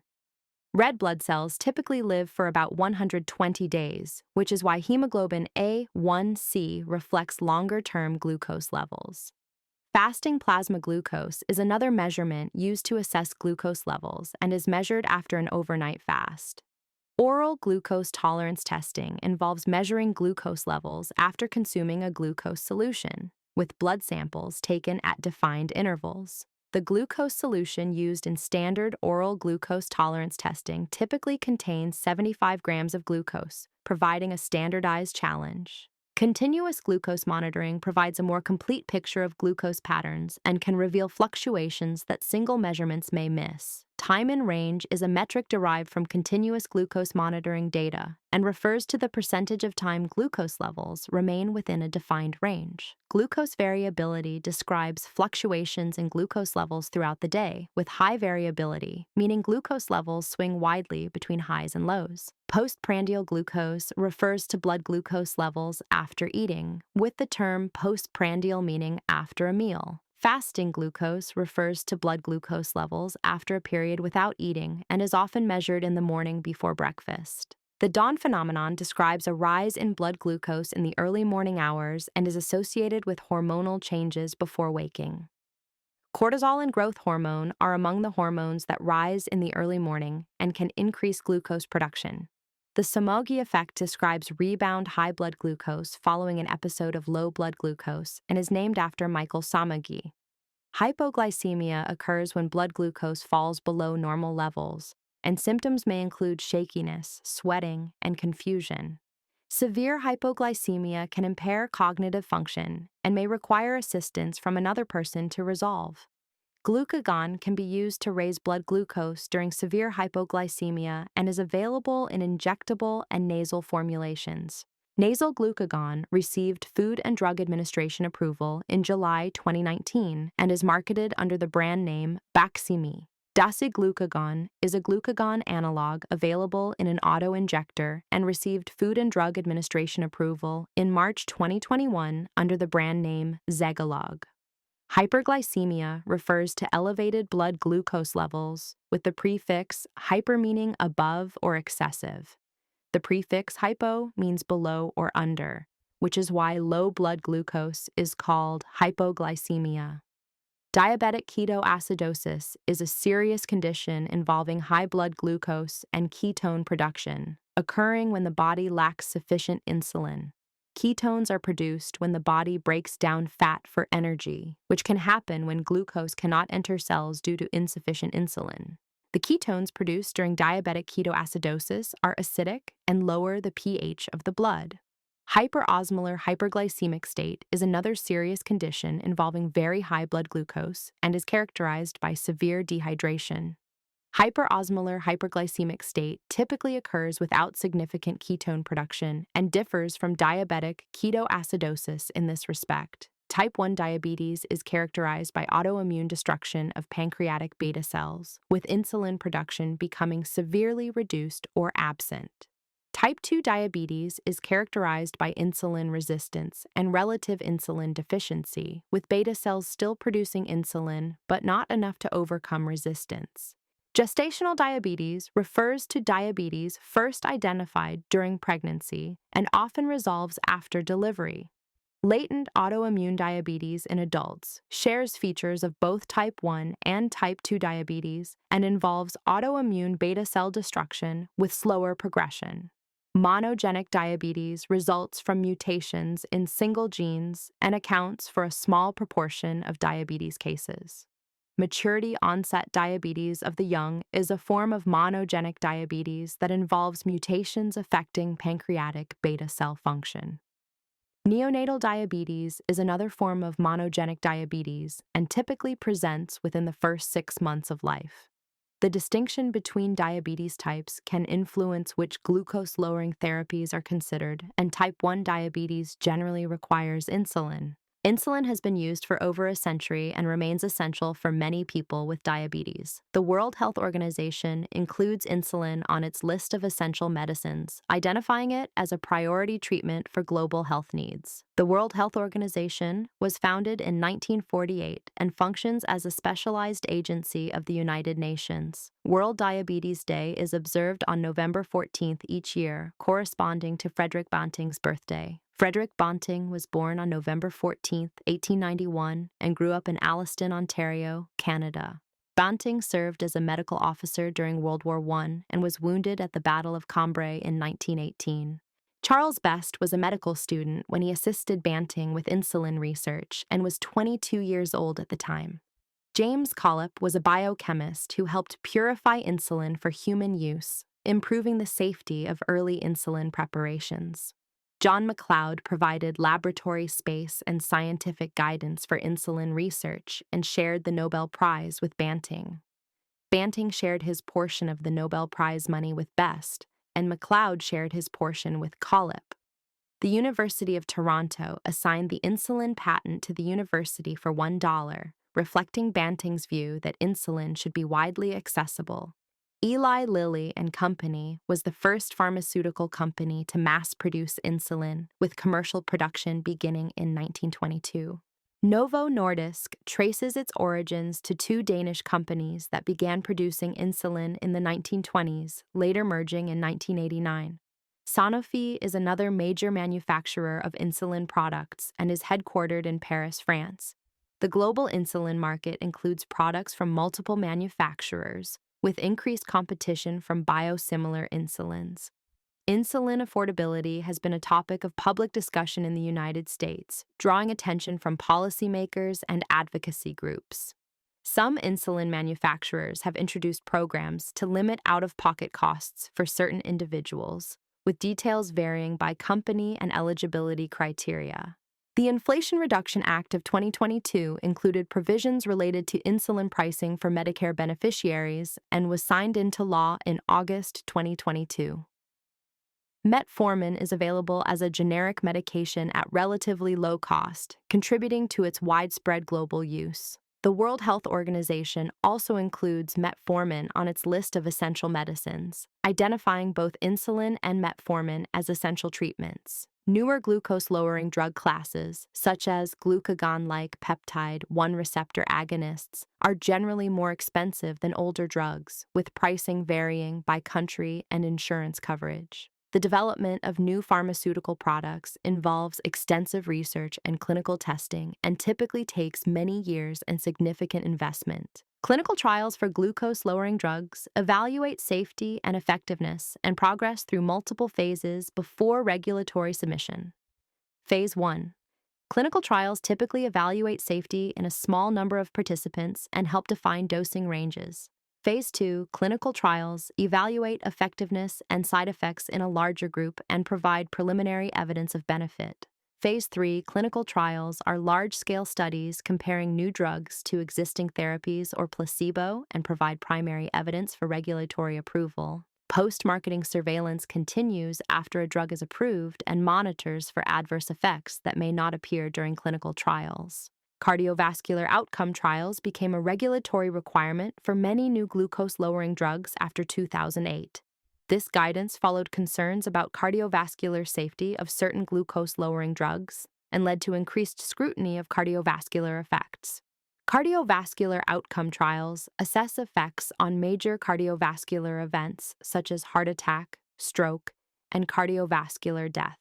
Red blood cells typically live for about 120 days, which is why hemoglobin A1C reflects longer-term glucose levels. Fasting plasma glucose is another measurement used to assess glucose levels and is measured after an overnight fast. Oral glucose tolerance testing involves measuring glucose levels after consuming a glucose solution, with blood samples taken at defined intervals. The glucose solution used in standard oral glucose tolerance testing typically contains 75 grams of glucose, providing a standardized challenge. Continuous glucose monitoring provides a more complete picture of glucose patterns and can reveal fluctuations that single measurements may miss. Time in range is a metric derived from continuous glucose monitoring data and refers to the percentage of time glucose levels remain within a defined range. Glucose variability describes fluctuations in glucose levels throughout the day, with high variability, meaning glucose levels swing widely between highs and lows. Postprandial glucose refers to blood glucose levels after eating, with the term postprandial meaning after a meal. Fasting glucose refers to blood glucose levels after a period without eating and is often measured in the morning before breakfast. The dawn phenomenon describes a rise in blood glucose in the early morning hours and is associated with hormonal changes before waking. Cortisol and growth hormone are among the hormones that rise in the early morning and can increase glucose production. The Somogyi effect describes rebound high blood glucose following an episode of low blood glucose and is named after Michael Somogyi. Hypoglycemia occurs when blood glucose falls below normal levels, and symptoms may include shakiness, sweating, and confusion. Severe hypoglycemia can impair cognitive function and may require assistance from another person to resolve. Glucagon can be used to raise blood glucose during severe hypoglycemia and is available in injectable and nasal formulations. Nasal glucagon received Food and Drug Administration approval in July 2019 and is marketed under the brand name Baqsimi. Dasiglucagon is a glucagon analog available in an auto-injector and received Food and Drug Administration approval in March 2021 under the brand name Zegalogue. Hyperglycemia refers to elevated blood glucose levels, with the prefix hyper meaning above or excessive. The prefix hypo means below or under, which is why low blood glucose is called hypoglycemia. Diabetic ketoacidosis is a serious condition involving high blood glucose and ketone production, occurring when the body lacks sufficient insulin. Ketones are produced when the body breaks down fat for energy, which can happen when glucose cannot enter cells due to insufficient insulin. The ketones produced during diabetic ketoacidosis are acidic and lower the pH of the blood. Hyperosmolar hyperglycemic state is another serious condition involving very high blood glucose and is characterized by severe dehydration. Hyperosmolar hyperglycemic state typically occurs without significant ketone production and differs from diabetic ketoacidosis in this respect. Type 1 diabetes is characterized by autoimmune destruction of pancreatic beta cells, with insulin production becoming severely reduced or absent. Type 2 diabetes is characterized by insulin resistance and relative insulin deficiency, with beta cells still producing insulin but not enough to overcome resistance. Gestational diabetes refers to diabetes first identified during pregnancy and often resolves after delivery. Latent autoimmune diabetes in adults shares features of both type 1 and type 2 diabetes and involves autoimmune beta cell destruction with slower progression. Monogenic diabetes results from mutations in single genes and accounts for a small proportion of diabetes cases. Maturity-onset diabetes of the young is a form of monogenic diabetes that involves mutations affecting pancreatic beta cell function. Neonatal diabetes is another form of monogenic diabetes and typically presents within the first 6 months of life. The distinction between diabetes types can influence which glucose-lowering therapies are considered, and type 1 diabetes generally requires insulin. Insulin has been used for over a century and remains essential for many people with diabetes. The World Health Organization includes insulin on its list of essential medicines, identifying it as a priority treatment for global health needs. The World Health Organization was founded in 1948 and functions as a specialized agency of the United Nations. World Diabetes Day is observed on November 14th each year, corresponding to Frederick Banting's birthday. Frederick Banting was born on November 14, 1891, and grew up in Alliston, Ontario, Canada. Banting served as a medical officer during World War I and was wounded at the Battle of Cambrai in 1918. Charles Best was a medical student when he assisted Banting with insulin research and was 22 years old at the time. James Collip was a biochemist who helped purify insulin for human use, improving the safety of early insulin preparations. John McLeod provided laboratory space and scientific guidance for insulin research and shared the Nobel Prize with Banting. Banting shared his portion of the Nobel Prize money with Best, and McLeod shared his portion with Collip. The University of Toronto assigned the insulin patent to the university for $1, reflecting Banting's view that insulin should be widely accessible. Eli Lilly and Company was the first pharmaceutical company to mass-produce insulin, with commercial production beginning in 1922. Novo Nordisk traces its origins to 2 Danish companies that began producing insulin in the 1920s, later merging in 1989. Sanofi is another major manufacturer of insulin products and is headquartered in Paris, France. The global insulin market includes products from multiple manufacturers, with increased competition from biosimilar insulins. Insulin affordability has been a topic of public discussion in the United States, drawing attention from policymakers and advocacy groups. Some insulin manufacturers have introduced programs to limit out-of-pocket costs for certain individuals, with details varying by company and eligibility criteria. The Inflation Reduction Act of 2022 included provisions related to insulin pricing for Medicare beneficiaries and was signed into law in August 2022. Metformin is available as a generic medication at relatively low cost, contributing to its widespread global use. The World Health Organization also includes metformin on its list of essential medicines, identifying both insulin and metformin as essential treatments. Newer glucose-lowering drug classes, such as glucagon-like peptide 1 receptor agonists, are generally more expensive than older drugs, with pricing varying by country and insurance coverage. The development of new pharmaceutical products involves extensive research and clinical testing and typically takes many years and significant investment. Clinical trials for glucose-lowering drugs evaluate safety and effectiveness and progress through multiple phases before regulatory submission. Phase 1. Clinical trials typically evaluate safety in a small number of participants and help define dosing ranges. Phase 2, clinical trials evaluate effectiveness and side effects in a larger group and provide preliminary evidence of benefit. Phase 3, clinical trials are large-scale studies comparing new drugs to existing therapies or placebo and provide primary evidence for regulatory approval. Post-marketing surveillance continues after a drug is approved and monitors for adverse effects that may not appear during clinical trials. Cardiovascular outcome trials became a regulatory requirement for many new glucose-lowering drugs after 2008. This guidance followed concerns about cardiovascular safety of certain glucose-lowering drugs and led to increased scrutiny of cardiovascular effects. Cardiovascular outcome trials assess effects on major cardiovascular events such as heart attack, stroke, and cardiovascular death.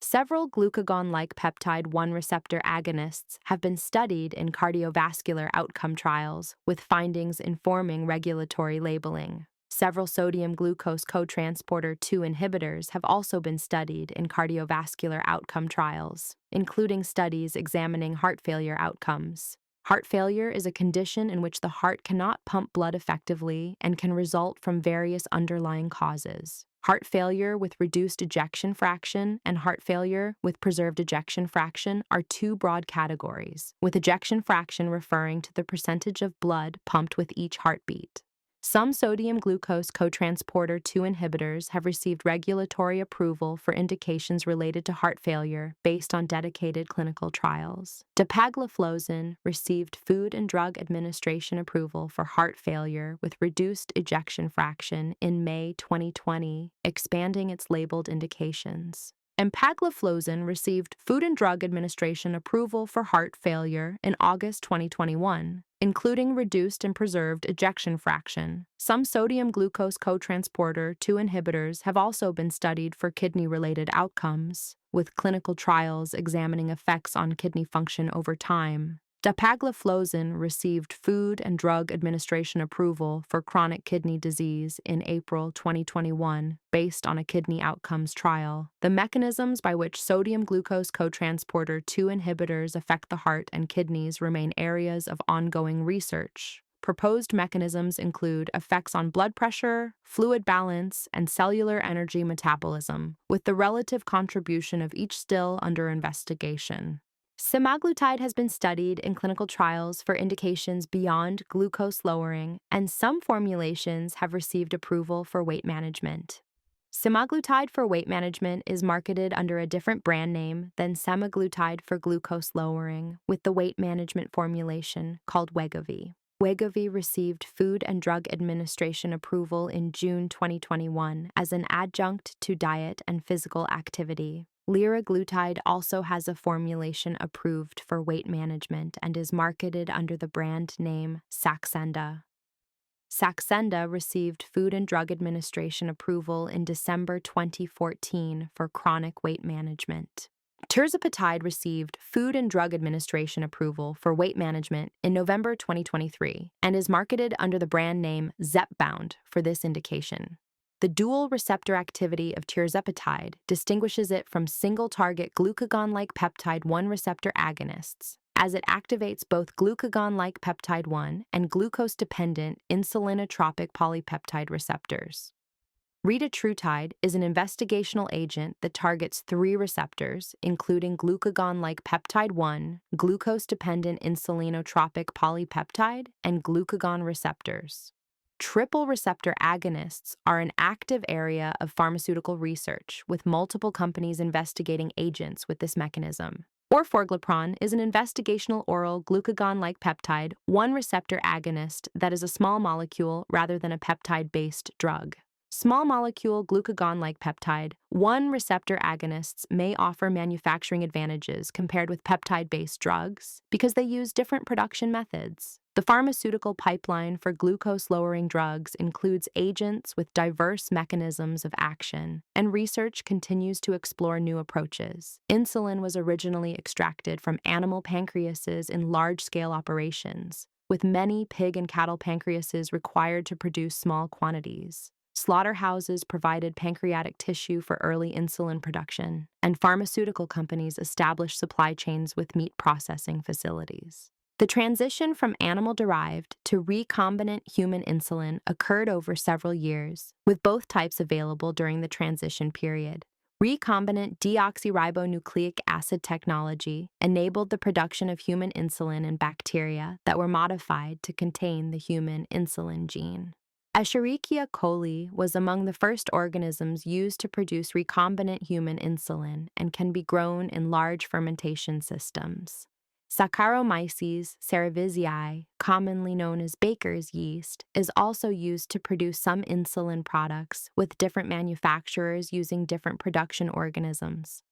Several glucagon-like peptide 1 receptor agonists have been studied in cardiovascular outcome trials, with findings informing regulatory labeling. Several sodium glucose cotransporter 2 inhibitors have also been studied in cardiovascular outcome trials, including studies examining heart failure outcomes. Heart failure is a condition in which the heart cannot pump blood effectively and can result from various underlying causes. Heart failure with reduced ejection fraction and heart failure with preserved ejection fraction are two broad categories, with ejection fraction referring to the percentage of blood pumped with each heartbeat. Some sodium glucose cotransporter 2 inhibitors have received regulatory approval for indications related to heart failure based on dedicated clinical trials. Dapagliflozin received Food and Drug Administration approval for heart failure with reduced ejection fraction in May 2020, expanding its labeled indications. Empagliflozin received Food and Drug Administration approval for heart failure in August 2021, including reduced and preserved ejection fraction. Some sodium glucose cotransporter 2 inhibitors have also been studied for kidney-related outcomes, with clinical trials examining effects on kidney function over time. Dapagliflozin received Food and Drug Administration approval for chronic kidney disease in April 2021 based on a kidney outcomes trial. The mechanisms by which sodium glucose cotransporter 2 inhibitors affect the heart and kidneys remain areas of ongoing research. Proposed mechanisms include effects on blood pressure, fluid balance, and cellular energy metabolism, with the relative contribution of each still under investigation. Semaglutide has been studied in clinical trials for indications beyond glucose lowering, and some formulations have received approval for weight management. Semaglutide for weight management is marketed under a different brand name than semaglutide for glucose lowering, with the weight management formulation called Wegovy. Wegovy received Food and Drug Administration approval in June 2021 as an adjunct to diet and physical activity. Liraglutide also has a formulation approved for weight management and is marketed under the brand name Saxenda. Saxenda received Food and Drug Administration approval in December 2014 for chronic weight management. Tirzepatide received Food and Drug Administration approval for weight management in November 2023 and is marketed under the brand name Zepbound for this indication. The dual receptor activity of tirzepatide distinguishes it from single-target glucagon-like peptide 1 receptor agonists, as it activates both glucagon-like peptide 1 and glucose-dependent insulinotropic polypeptide receptors. Retatrutide is an investigational agent that targets 3 receptors, including glucagon-like peptide 1, glucose-dependent insulinotropic polypeptide, and glucagon receptors. Triple receptor agonists are an active area of pharmaceutical research, with multiple companies investigating agents with this mechanism. Orforglipron is an investigational oral glucagon-like peptide 1 receptor agonist that is a small molecule rather than a peptide-based drug. Small molecule glucagon-like peptide 1 receptor agonists may offer manufacturing advantages compared with peptide-based drugs because they use different production methods. The pharmaceutical pipeline for glucose-lowering drugs includes agents with diverse mechanisms of action, and research continues to explore new approaches. Insulin was originally extracted from animal pancreases in large-scale operations, with many pig and cattle pancreases required to produce small quantities. Slaughterhouses provided pancreatic tissue for early insulin production, and pharmaceutical companies established supply chains with meat processing facilities. The transition from animal-derived to recombinant human insulin occurred over several years, with both types available during the transition period. Recombinant deoxyribonucleic acid technology enabled the production of human insulin in bacteria that were modified to contain the human insulin gene. Escherichia coli was among the first organisms used to produce recombinant human insulin and can be grown in large fermentation systems. Saccharomyces cerevisiae, commonly known as baker's yeast, is also used to produce some insulin products, with different manufacturers using different production organisms.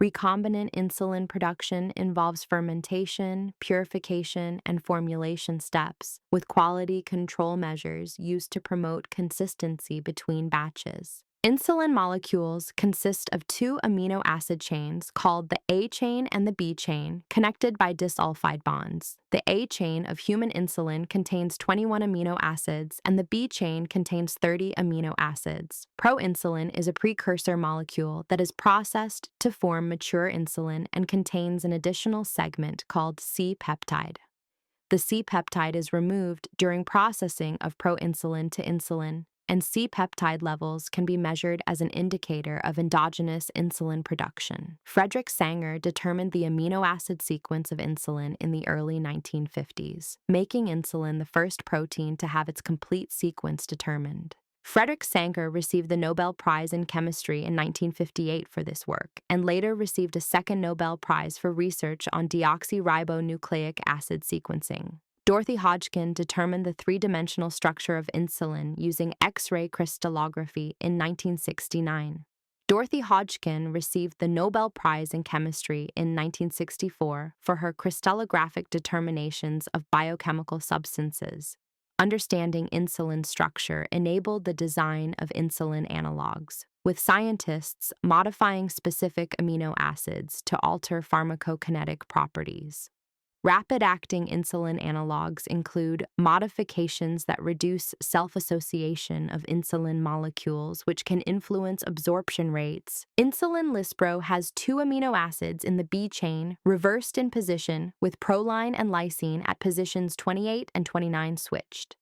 Recombinant insulin production involves fermentation, purification, and formulation steps, with quality control measures used to promote consistency between batches. Insulin molecules consist of 2 amino acid chains called the A chain and the B chain, connected by disulfide bonds. The A chain of human insulin contains 21 amino acids, and the B chain contains 30 amino acids. Proinsulin is a precursor molecule that is processed to form mature insulin and contains an additional segment called C-peptide. The C-peptide is removed during processing of proinsulin to insulin, and C-peptide levels can be measured as an indicator of endogenous insulin production. Frederick Sanger determined the amino acid sequence of insulin in the early 1950s, making insulin the first protein to have its complete sequence determined. Frederick Sanger received the Nobel Prize in Chemistry in 1958 for this work, and later received a second Nobel Prize for research on deoxyribonucleic acid sequencing. Dorothy Hodgkin determined the 3-dimensional structure of insulin using X-ray crystallography in 1969. Dorothy Hodgkin received the Nobel Prize in Chemistry in 1964 for her crystallographic determinations of biochemical substances. Understanding insulin structure enabled the design of insulin analogs, with scientists modifying specific amino acids to alter pharmacokinetic properties. Rapid-acting insulin analogs include modifications that reduce self-association of insulin molecules, which can influence absorption rates. Insulin lispro has 2 amino acids in the B chain, reversed in position, with proline and lysine at positions 28 and 29 switched.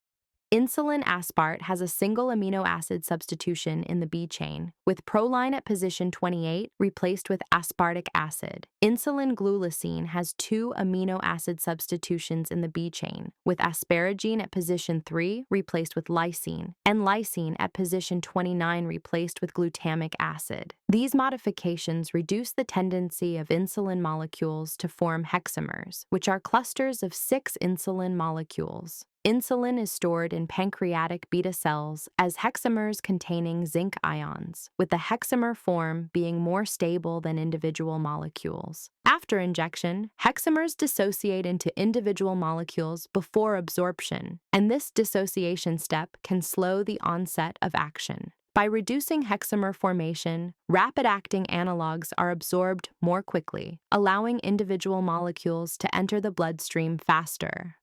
Insulin aspart has a single amino acid substitution in the B chain, with proline at position 28 replaced with aspartic acid. Insulin glulicine has 2 amino acid substitutions in the B chain, with asparagine at position 3 replaced with lysine, and lysine at position 29 replaced with glutamic acid. These modifications reduce the tendency of insulin molecules to form hexamers, which are clusters of 6 insulin molecules. Insulin is stored in pancreatic beta cells as hexamers containing zinc ions, with the hexamer form being more stable than individual molecules. After injection, hexamers dissociate into individual molecules before absorption, and this dissociation step can slow the onset of action. By reducing hexamer formation, rapid-acting analogs are absorbed more quickly, allowing individual molecules to enter the bloodstream faster.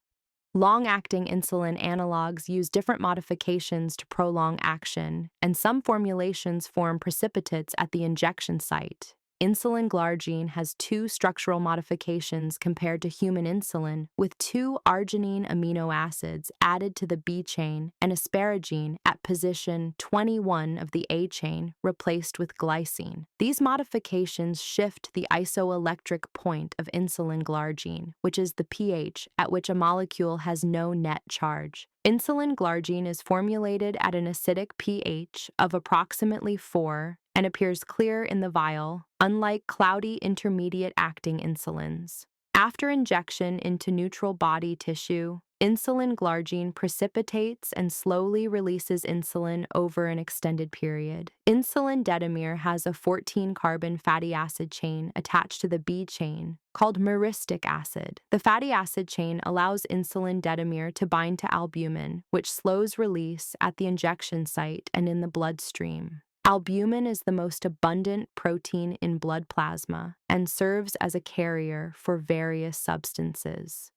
Long-acting insulin analogs use different modifications to prolong action, and some formulations form precipitates at the injection site. Insulin glargine has 2 structural modifications compared to human insulin, with 2 arginine amino acids added to the B chain and asparagine at position 21 of the A chain replaced with glycine. These modifications shift the isoelectric point of insulin glargine, which is the pH at which a molecule has no net charge. Insulin glargine is formulated at an acidic pH of approximately 4 and appears clear in the vial, unlike cloudy intermediate-acting insulins. After injection into neutral body tissue, insulin glargine precipitates and slowly releases insulin over an extended period. Insulin detamere has a 14-carbon fatty acid chain attached to the B chain, called myristic acid. The fatty acid chain allows insulin detamere to bind to albumin, which slows release at the injection site and in the bloodstream. Albumin is the most abundant protein in blood plasma and serves as a carrier for various substances.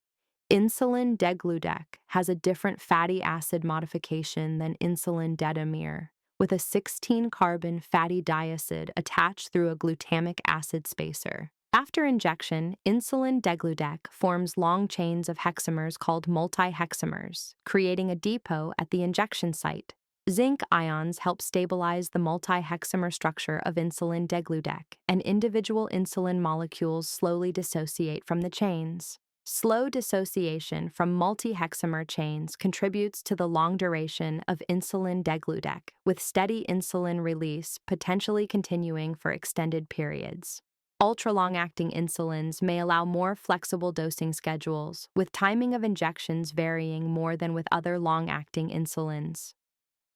Insulin degludec has a different fatty acid modification than insulin detamere, with a 16-carbon fatty diacid attached through a glutamic acid spacer. After injection, insulin degludec forms long chains of hexamers called multihexamers, creating a depot at the injection site. Zinc ions help stabilize the multi-hexamer structure of insulin degludec, and individual insulin molecules slowly dissociate from the chains. Slow dissociation from multi-hexamer chains contributes to the long duration of insulin degludec, with steady insulin release potentially continuing for extended periods. Ultra-long-acting insulins may allow more flexible dosing schedules, with timing of injections varying more than with other long-acting insulins.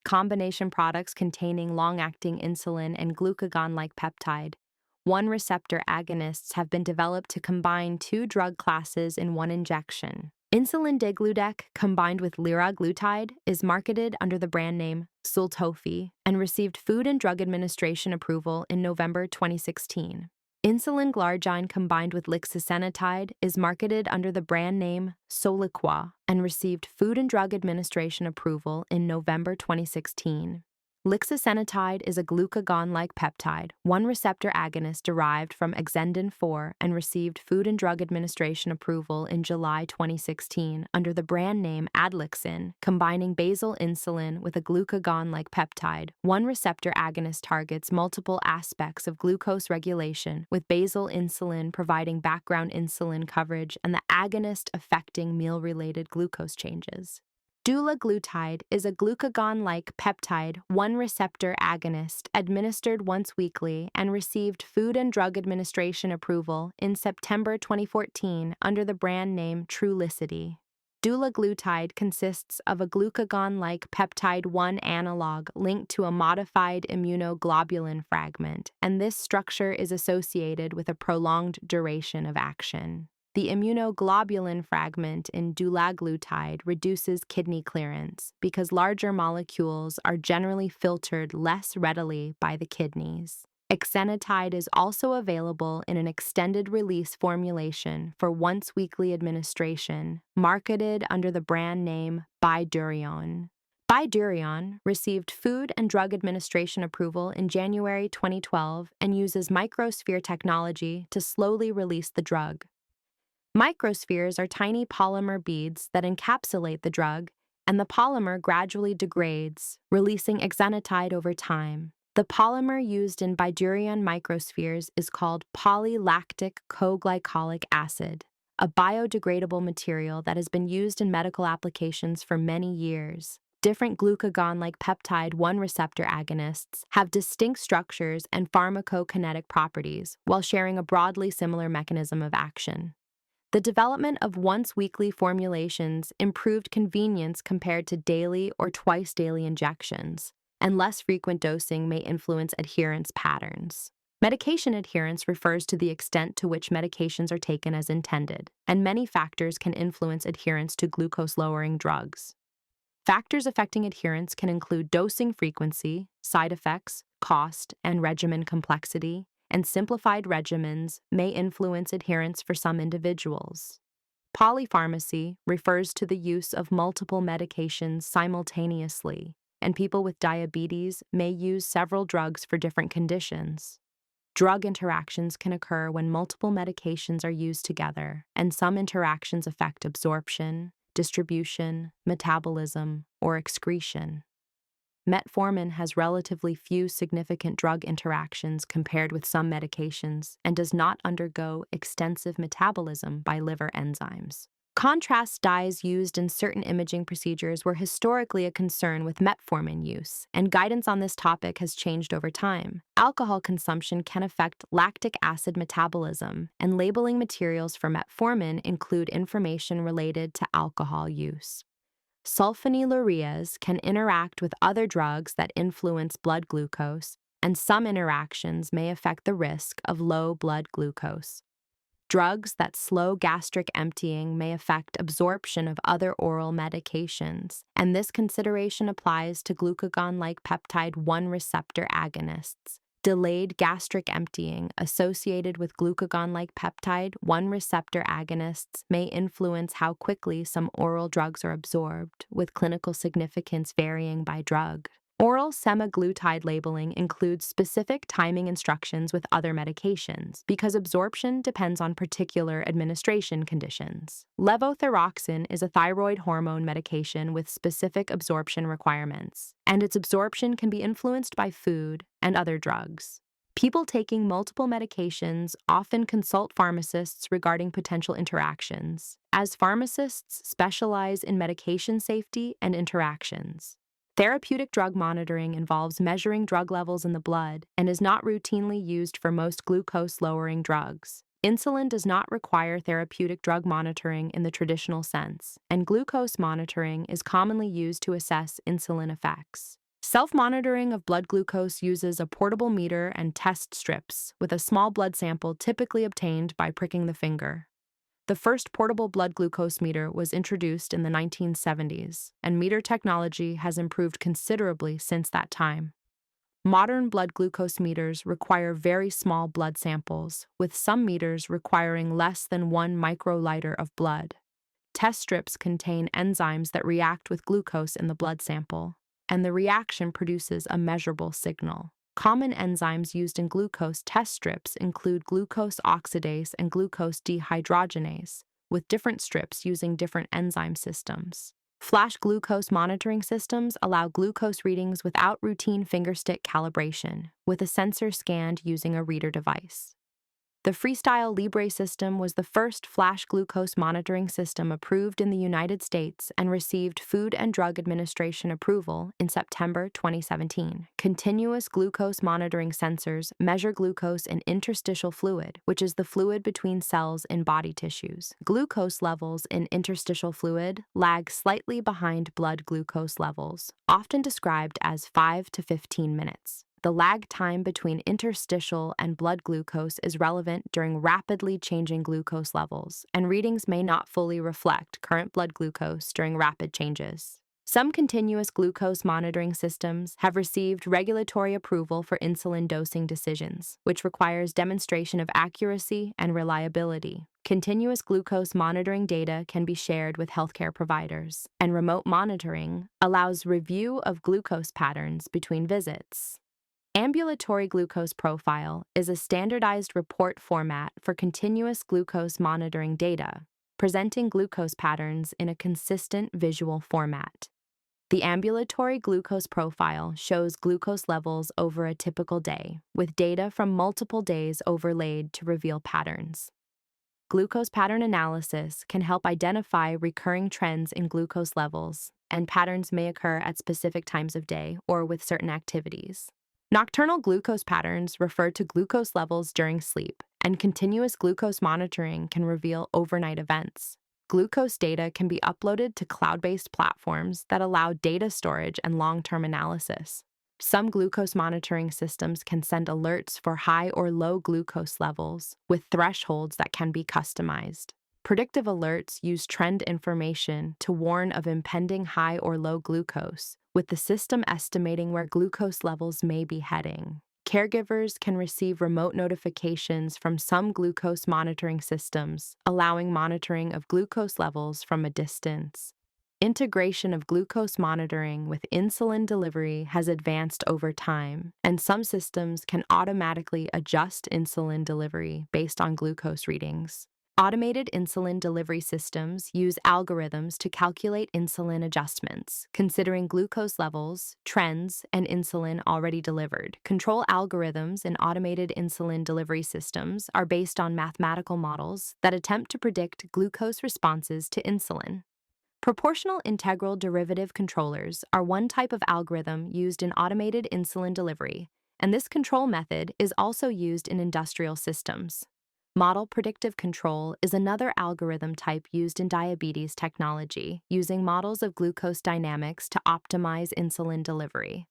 Combination products containing long-acting insulin and glucagon-like peptide, 1 receptor agonists have been developed to combine 2 drug classes in one injection. Insulin degludec combined with liraglutide is marketed under the brand name Sultofi and received Food and Drug Administration approval in November 2016. Insulin glargine combined with lixisenatide is marketed under the brand name Soliqua and received Food and Drug Administration approval in November 2016. Lixisenatide is a glucagon-like peptide, 1 receptor agonist derived from exendin-4 and received Food and Drug Administration approval in July 2016 under the brand name Adlixin, combining basal insulin with a glucagon-like peptide. 1 receptor agonist targets multiple aspects of glucose regulation, with basal insulin providing background insulin coverage and the agonist affecting meal-related glucose changes. Liraglutide is a glucagon-like peptide 1 receptor agonist administered once weekly and received Food and Drug Administration approval in September 2014 under the brand name Trulicity. Liraglutide consists of a glucagon-like peptide 1 analog linked to a modified immunoglobulin fragment, and this structure is associated with a prolonged duration of action. The immunoglobulin fragment in dulaglutide reduces kidney clearance because larger molecules are generally filtered less readily by the kidneys. Exenatide is also available in an extended-release formulation for once-weekly administration, marketed under the brand name Byetta. Byetta received Food and Drug Administration approval in January 2012 and uses microsphere technology to slowly release the drug. Microspheres are tiny polymer beads that encapsulate the drug, and the polymer gradually degrades, releasing exenatide over time. The polymer used in Byetta microspheres is called polylactic coglycolic acid, a biodegradable material that has been used in medical applications for many years. Different glucagon-like peptide 1 receptor agonists have distinct structures and pharmacokinetic properties while sharing a broadly similar mechanism of action. The development of once-weekly formulations improved convenience compared to daily or twice-daily injections, and less frequent dosing may influence adherence patterns. Medication adherence refers to the extent to which medications are taken as intended, and many factors can influence adherence to glucose-lowering drugs. Factors affecting adherence can include dosing frequency, side effects, cost, and regimen complexity, and simplified regimens may influence adherence for some individuals. Polypharmacy refers to the use of multiple medications simultaneously, and people with diabetes may use several drugs for different conditions. Drug interactions can occur when multiple medications are used together, and some interactions affect absorption, distribution, metabolism, or excretion. Metformin has relatively few significant drug interactions compared with some medications and does not undergo extensive metabolism by liver enzymes. Contrast dyes used in certain imaging procedures were historically a concern with metformin use, and guidance on this topic has changed over time. Alcohol consumption can affect lactic acid metabolism, and labeling materials for metformin include information related to alcohol use. Sulfonylureas can interact with other drugs that influence blood glucose, and some interactions may affect the risk of low blood glucose. Drugs that slow gastric emptying may affect absorption of other oral medications, and this consideration applies to glucagon-like peptide 1 receptor agonists. Delayed gastric emptying associated with glucagon-like peptide 1 receptor agonists may influence how quickly some oral drugs are absorbed, with clinical significance varying by drug. Oral semaglutide labeling includes specific timing instructions with other medications because absorption depends on particular administration conditions. Levothyroxine is a thyroid hormone medication with specific absorption requirements, and its absorption can be influenced by food and other drugs. People taking multiple medications often consult pharmacists regarding potential interactions, as pharmacists specialize in medication safety and interactions. Therapeutic drug monitoring involves measuring drug levels in the blood and is not routinely used for most glucose-lowering drugs. Insulin does not require therapeutic drug monitoring in the traditional sense, and glucose monitoring is commonly used to assess insulin effects. Self-monitoring of blood glucose uses a portable meter and test strips, with a small blood sample typically obtained by pricking the finger. The first portable blood glucose meter was introduced in the 1970s, and meter technology has improved considerably since that time. Modern blood glucose meters require very small blood samples, with some meters requiring less than 1 microliter of blood. Test strips contain enzymes that react with glucose in the blood sample, and the reaction produces a measurable signal. Common enzymes used in glucose test strips include glucose oxidase and glucose dehydrogenase, with different strips using different enzyme systems. Flash glucose monitoring systems allow glucose readings without routine fingerstick calibration, with a sensor scanned using a reader device. The Freestyle Libre system was the first flash glucose monitoring system approved in the United States and received Food and Drug Administration approval in September 2017. Continuous glucose monitoring sensors measure glucose in interstitial fluid, which is the fluid between cells in body tissues. Glucose levels in interstitial fluid lag slightly behind blood glucose levels, often described as 5 to 15 minutes. The lag time between interstitial and blood glucose is relevant during rapidly changing glucose levels, and readings may not fully reflect current blood glucose during rapid changes. Some continuous glucose monitoring systems have received regulatory approval for insulin dosing decisions, which requires demonstration of accuracy and reliability. Continuous glucose monitoring data can be shared with healthcare providers, and remote monitoring allows review of glucose patterns between visits. Ambulatory glucose profile is a standardized report format for continuous glucose monitoring data, presenting glucose patterns in a consistent visual format. The ambulatory glucose profile shows glucose levels over a typical day, with data from multiple days overlaid to reveal patterns. Glucose pattern analysis can help identify recurring trends in glucose levels, and patterns may occur at specific times of day or with certain activities. Nocturnal glucose patterns refer to glucose levels during sleep, and continuous glucose monitoring can reveal overnight events. Glucose data can be uploaded to cloud-based platforms that allow data storage and long-term analysis. Some glucose monitoring systems can send alerts for high or low glucose levels, with thresholds that can be customized. Predictive alerts use trend information to warn of impending high or low glucose, with the system estimating where glucose levels may be heading. Caregivers can receive remote notifications from some glucose monitoring systems, allowing monitoring of glucose levels from a distance. Integration of glucose monitoring with insulin delivery has advanced over time, and some systems can automatically adjust insulin delivery based on glucose readings. Automated insulin delivery systems use algorithms to calculate insulin adjustments, considering glucose levels, trends, and insulin already delivered. Control algorithms in automated insulin delivery systems are based on mathematical models that attempt to predict glucose responses to insulin. Proportional integral derivative controllers are one type of algorithm used in automated insulin delivery, and this control method is also used in industrial systems. Model predictive control is another algorithm type used in diabetes technology, using models of glucose dynamics to optimize insulin delivery.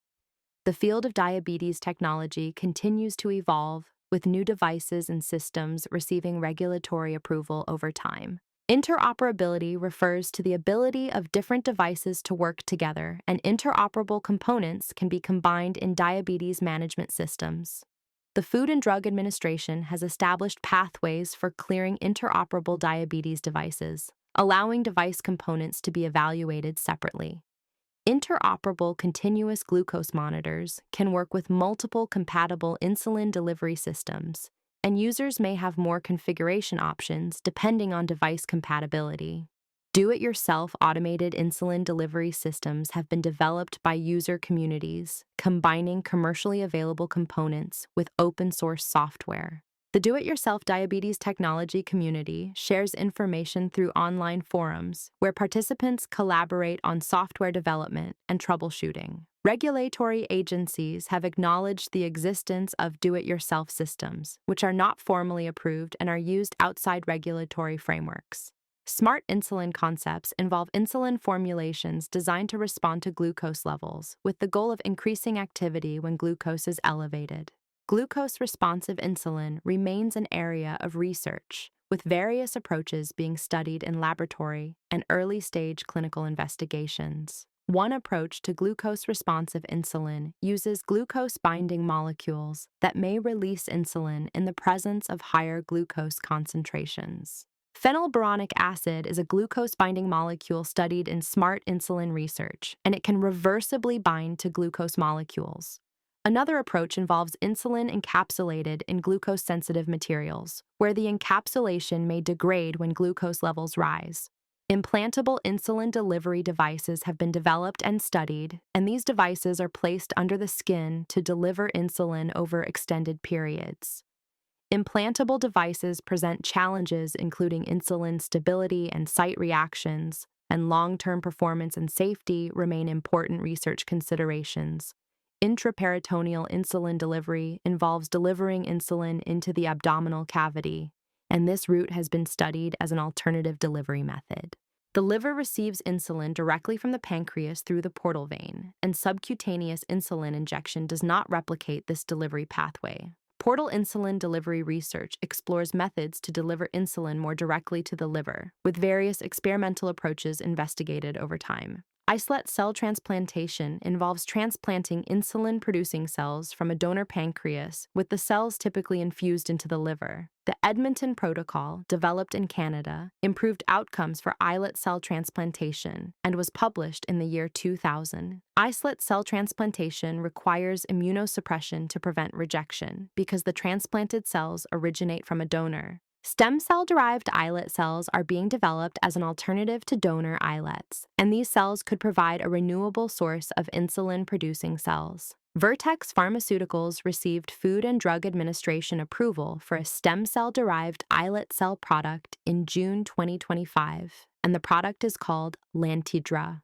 The field of diabetes technology continues to evolve, with new devices and systems receiving regulatory approval over time. Interoperability refers to the ability of different devices to work together, and interoperable components can be combined in diabetes management systems. The Food and Drug Administration has established pathways for clearing interoperable diabetes devices, allowing device components to be evaluated separately. Interoperable continuous glucose monitors can work with multiple compatible insulin delivery systems, and users may have more configuration options depending on device compatibility. Do-it-yourself automated insulin delivery systems have been developed by user communities, combining commercially available components with open-source software. The do-it-yourself diabetes technology community shares information through online forums where participants collaborate on software development and troubleshooting. Regulatory agencies have acknowledged the existence of do-it-yourself systems, which are not formally approved and are used outside regulatory frameworks. Smart insulin concepts involve insulin formulations designed to respond to glucose levels, with the goal of increasing activity when glucose is elevated. Glucose-responsive insulin remains an area of research, with various approaches being studied in laboratory and early-stage clinical investigations. One approach to glucose-responsive insulin uses glucose-binding molecules that may release insulin in the presence of higher glucose concentrations. Phenylboronic acid is a glucose-binding molecule studied in smart insulin research, and it can reversibly bind to glucose molecules. Another approach involves insulin encapsulated in glucose-sensitive materials, where the encapsulation may degrade when glucose levels rise. Implantable insulin delivery devices have been developed and studied, and these devices are placed under the skin to deliver insulin over extended periods. Implantable devices present challenges including insulin stability and site reactions, and long-term performance and safety remain important research considerations. Intraperitoneal insulin delivery involves delivering insulin into the abdominal cavity, and this route has been studied as an alternative delivery method. The liver receives insulin directly from the pancreas through the portal vein, and subcutaneous insulin injection does not replicate this delivery pathway. Portal insulin delivery research explores methods to deliver insulin more directly to the liver, with various experimental approaches investigated over time. Islet cell transplantation involves transplanting insulin-producing cells from a donor pancreas, with the cells typically infused into the liver. The Edmonton Protocol, developed in Canada, improved outcomes for islet cell transplantation and was published in the year 2000. Islet cell transplantation requires immunosuppression to prevent rejection because the transplanted cells originate from a donor. Stem cell-derived islet cells are being developed as an alternative to donor islets, and these cells could provide a renewable source of insulin-producing cells. Vertex Pharmaceuticals received Food and Drug Administration approval for a stem cell-derived islet cell product in June 2025, and the product is called Lantidra.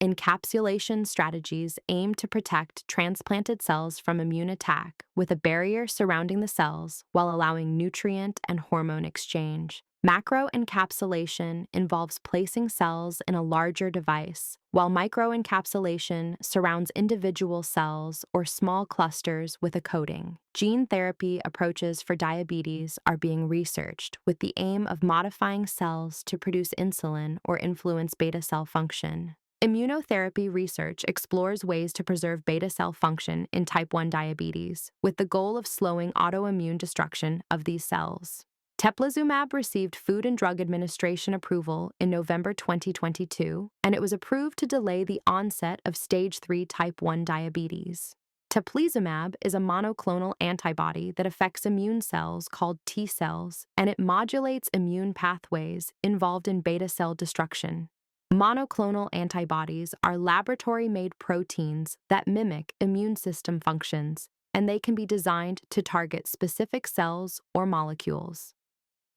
Encapsulation strategies aim to protect transplanted cells from immune attack with a barrier surrounding the cells while allowing nutrient and hormone exchange. Macroencapsulation involves placing cells in a larger device, while microencapsulation surrounds individual cells or small clusters with a coating. Gene therapy approaches for diabetes are being researched with the aim of modifying cells to produce insulin or influence beta cell function. Immunotherapy research explores ways to preserve beta cell function in type 1 diabetes, with the goal of slowing autoimmune destruction of these cells. Teplizumab received Food and Drug Administration approval in November 2022, and it was approved to delay the onset of stage 3 type 1 diabetes. Teplizumab is a monoclonal antibody that affects immune cells called T cells, and it modulates immune pathways involved in beta cell destruction. Monoclonal antibodies are laboratory-made proteins that mimic immune system functions, and they can be designed to target specific cells or molecules.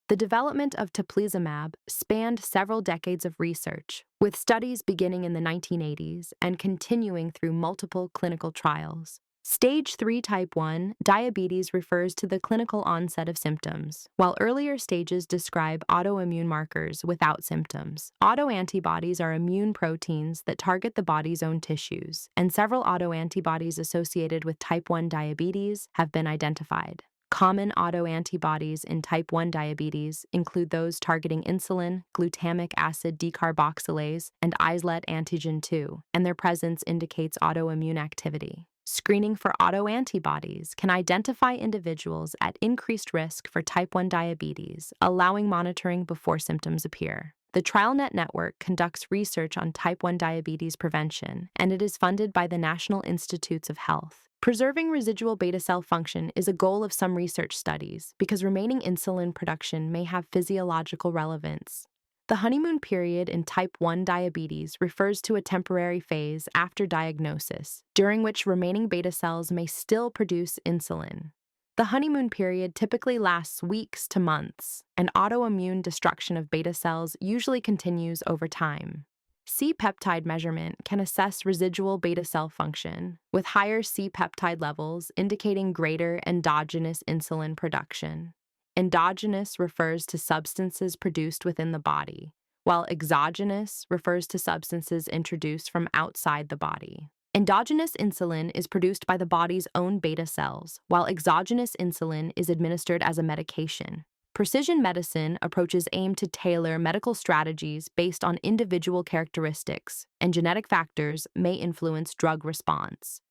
The development of teplizumab spanned several decades of research, with studies beginning in the 1980s and continuing through multiple clinical trials. Stage 3 type 1 diabetes refers to the clinical onset of symptoms, while earlier stages describe autoimmune markers without symptoms. Autoantibodies are immune proteins that target the body's own tissues, and several autoantibodies associated with type 1 diabetes have been identified. Common autoantibodies in type 1 diabetes include those targeting insulin, glutamic acid decarboxylase, and islet antigen 2, and their presence indicates autoimmune activity. Screening for autoantibodies can identify individuals at increased risk for type 1 diabetes, allowing monitoring before symptoms appear. The TrialNet network conducts research on type 1 diabetes prevention, and it is funded by the National Institutes of Health. Preserving residual beta cell function is a goal of some research studies because remaining insulin production may have physiological relevance. The honeymoon period in type 1 diabetes refers to a temporary phase after diagnosis, during which remaining beta cells may still produce insulin. The honeymoon period typically lasts weeks to months, and autoimmune destruction of beta cells usually continues over time. C-peptide measurement can assess residual beta cell function, with higher C-peptide levels indicating greater endogenous insulin production. Endogenous refers to substances produced within the body, while exogenous refers to substances introduced from outside the body. Endogenous insulin is produced by the body's own beta cells, while exogenous insulin is administered as a medication. Precision medicine approaches aim to tailor medical strategies based on individual characteristics, and genetic factors may influence drug response.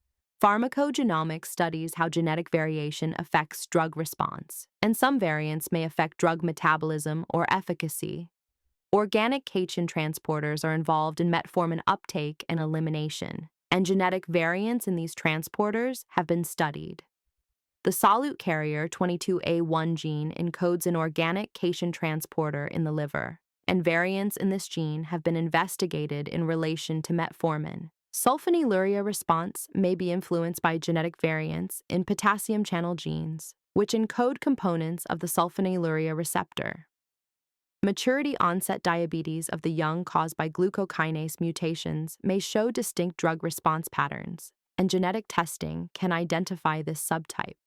Pharmacogenomics studies how genetic variation affects drug response, and some variants may affect drug metabolism or efficacy. Organic cation transporters are involved in metformin uptake and elimination, and genetic variants in these transporters have been studied. The solute carrier 22A1 gene encodes an organic cation transporter in the liver, and variants in this gene have been investigated in relation to metformin. Sulfonylurea response may be influenced by genetic variants in potassium channel genes, which encode components of the sulfonylurea receptor. Maturity onset diabetes of the young caused by glucokinase mutations may show distinct drug response patterns, and genetic testing can identify this subtype.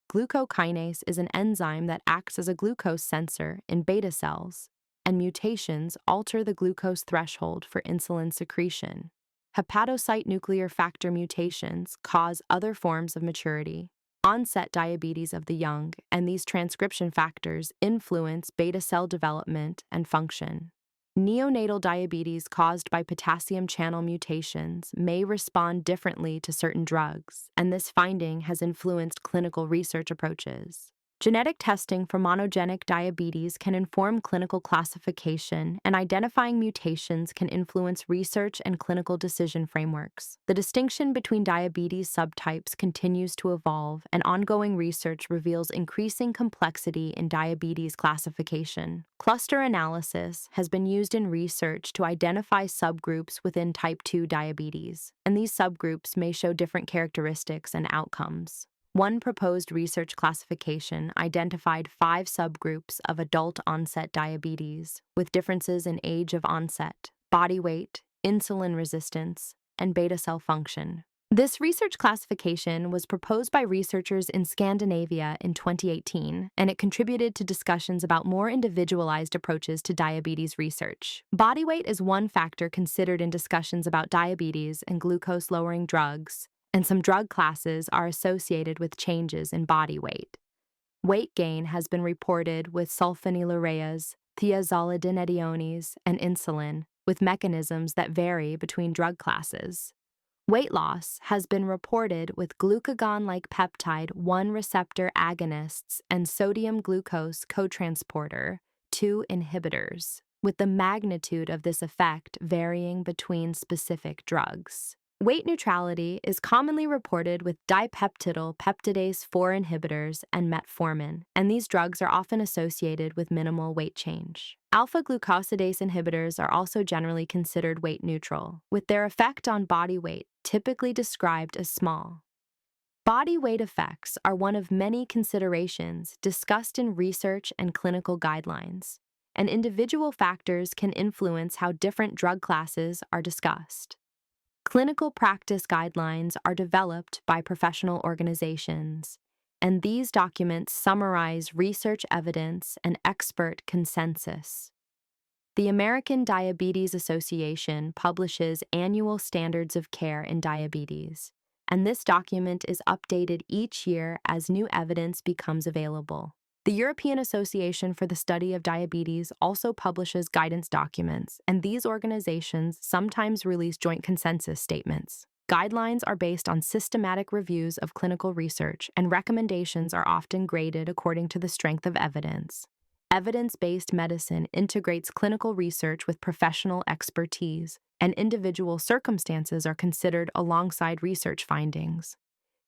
Glucokinase is an enzyme that acts as a glucose sensor in beta cells, and mutations alter the glucose threshold for insulin secretion. Hepatocyte nuclear factor mutations cause other forms of maturity, onset diabetes of the young, and these transcription factors influence beta cell development and function. Neonatal diabetes caused by potassium channel mutations may respond differently to certain drugs, and this finding has influenced clinical research approaches. Genetic testing for monogenic diabetes can inform clinical classification, and identifying mutations can influence research and clinical decision frameworks. The distinction between diabetes subtypes continues to evolve, and ongoing research reveals increasing complexity in diabetes classification. Cluster analysis has been used in research to identify subgroups within type 2 diabetes, and these subgroups may show different characteristics and outcomes. One proposed research classification identified 5 subgroups of adult-onset diabetes, with differences in age of onset, body weight, insulin resistance, and beta cell function. This research classification was proposed by researchers in Scandinavia in 2018, and it contributed to discussions about more individualized approaches to diabetes research. Body weight is one factor considered in discussions about diabetes and glucose-lowering drugs, and some drug classes are associated with changes in body weight. Weight gain has been reported with sulfonylureas, thiazolidinediones, and insulin, with mechanisms that vary between drug classes. Weight loss has been reported with glucagon-like peptide 1 receptor agonists and sodium glucose cotransporter 2 inhibitors, with the magnitude of this effect varying between specific drugs. Weight neutrality is commonly reported with dipeptidyl peptidase 4 inhibitors and metformin, and these drugs are often associated with minimal weight change. Alpha-glucosidase inhibitors are also generally considered weight neutral, with their effect on body weight typically described as small. Body weight effects are one of many considerations discussed in research and clinical guidelines, and individual factors can influence how different drug classes are discussed. Clinical practice guidelines are developed by professional organizations, and these documents summarize research evidence and expert consensus. The American Diabetes Association publishes annual standards of care in diabetes, and this document is updated each year as new evidence becomes available. The European Association for the Study of Diabetes also publishes guidance documents, and these organizations sometimes release joint consensus statements. Guidelines are based on systematic reviews of clinical research, and recommendations are often graded according to the strength of evidence. Evidence-based medicine integrates clinical research with professional expertise, and individual circumstances are considered alongside research findings.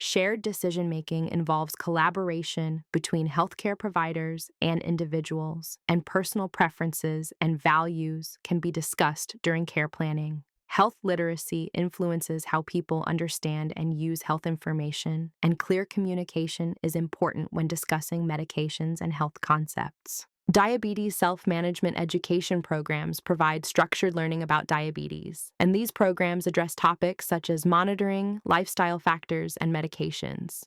Shared decision-making involves collaboration between healthcare providers and individuals, and personal preferences and values can be discussed during care planning. Health literacy influences how people understand and use health information, and clear communication is important when discussing medications and health concepts. Diabetes self-management education programs provide structured learning about diabetes, and these programs address topics such as monitoring, lifestyle factors, and medications.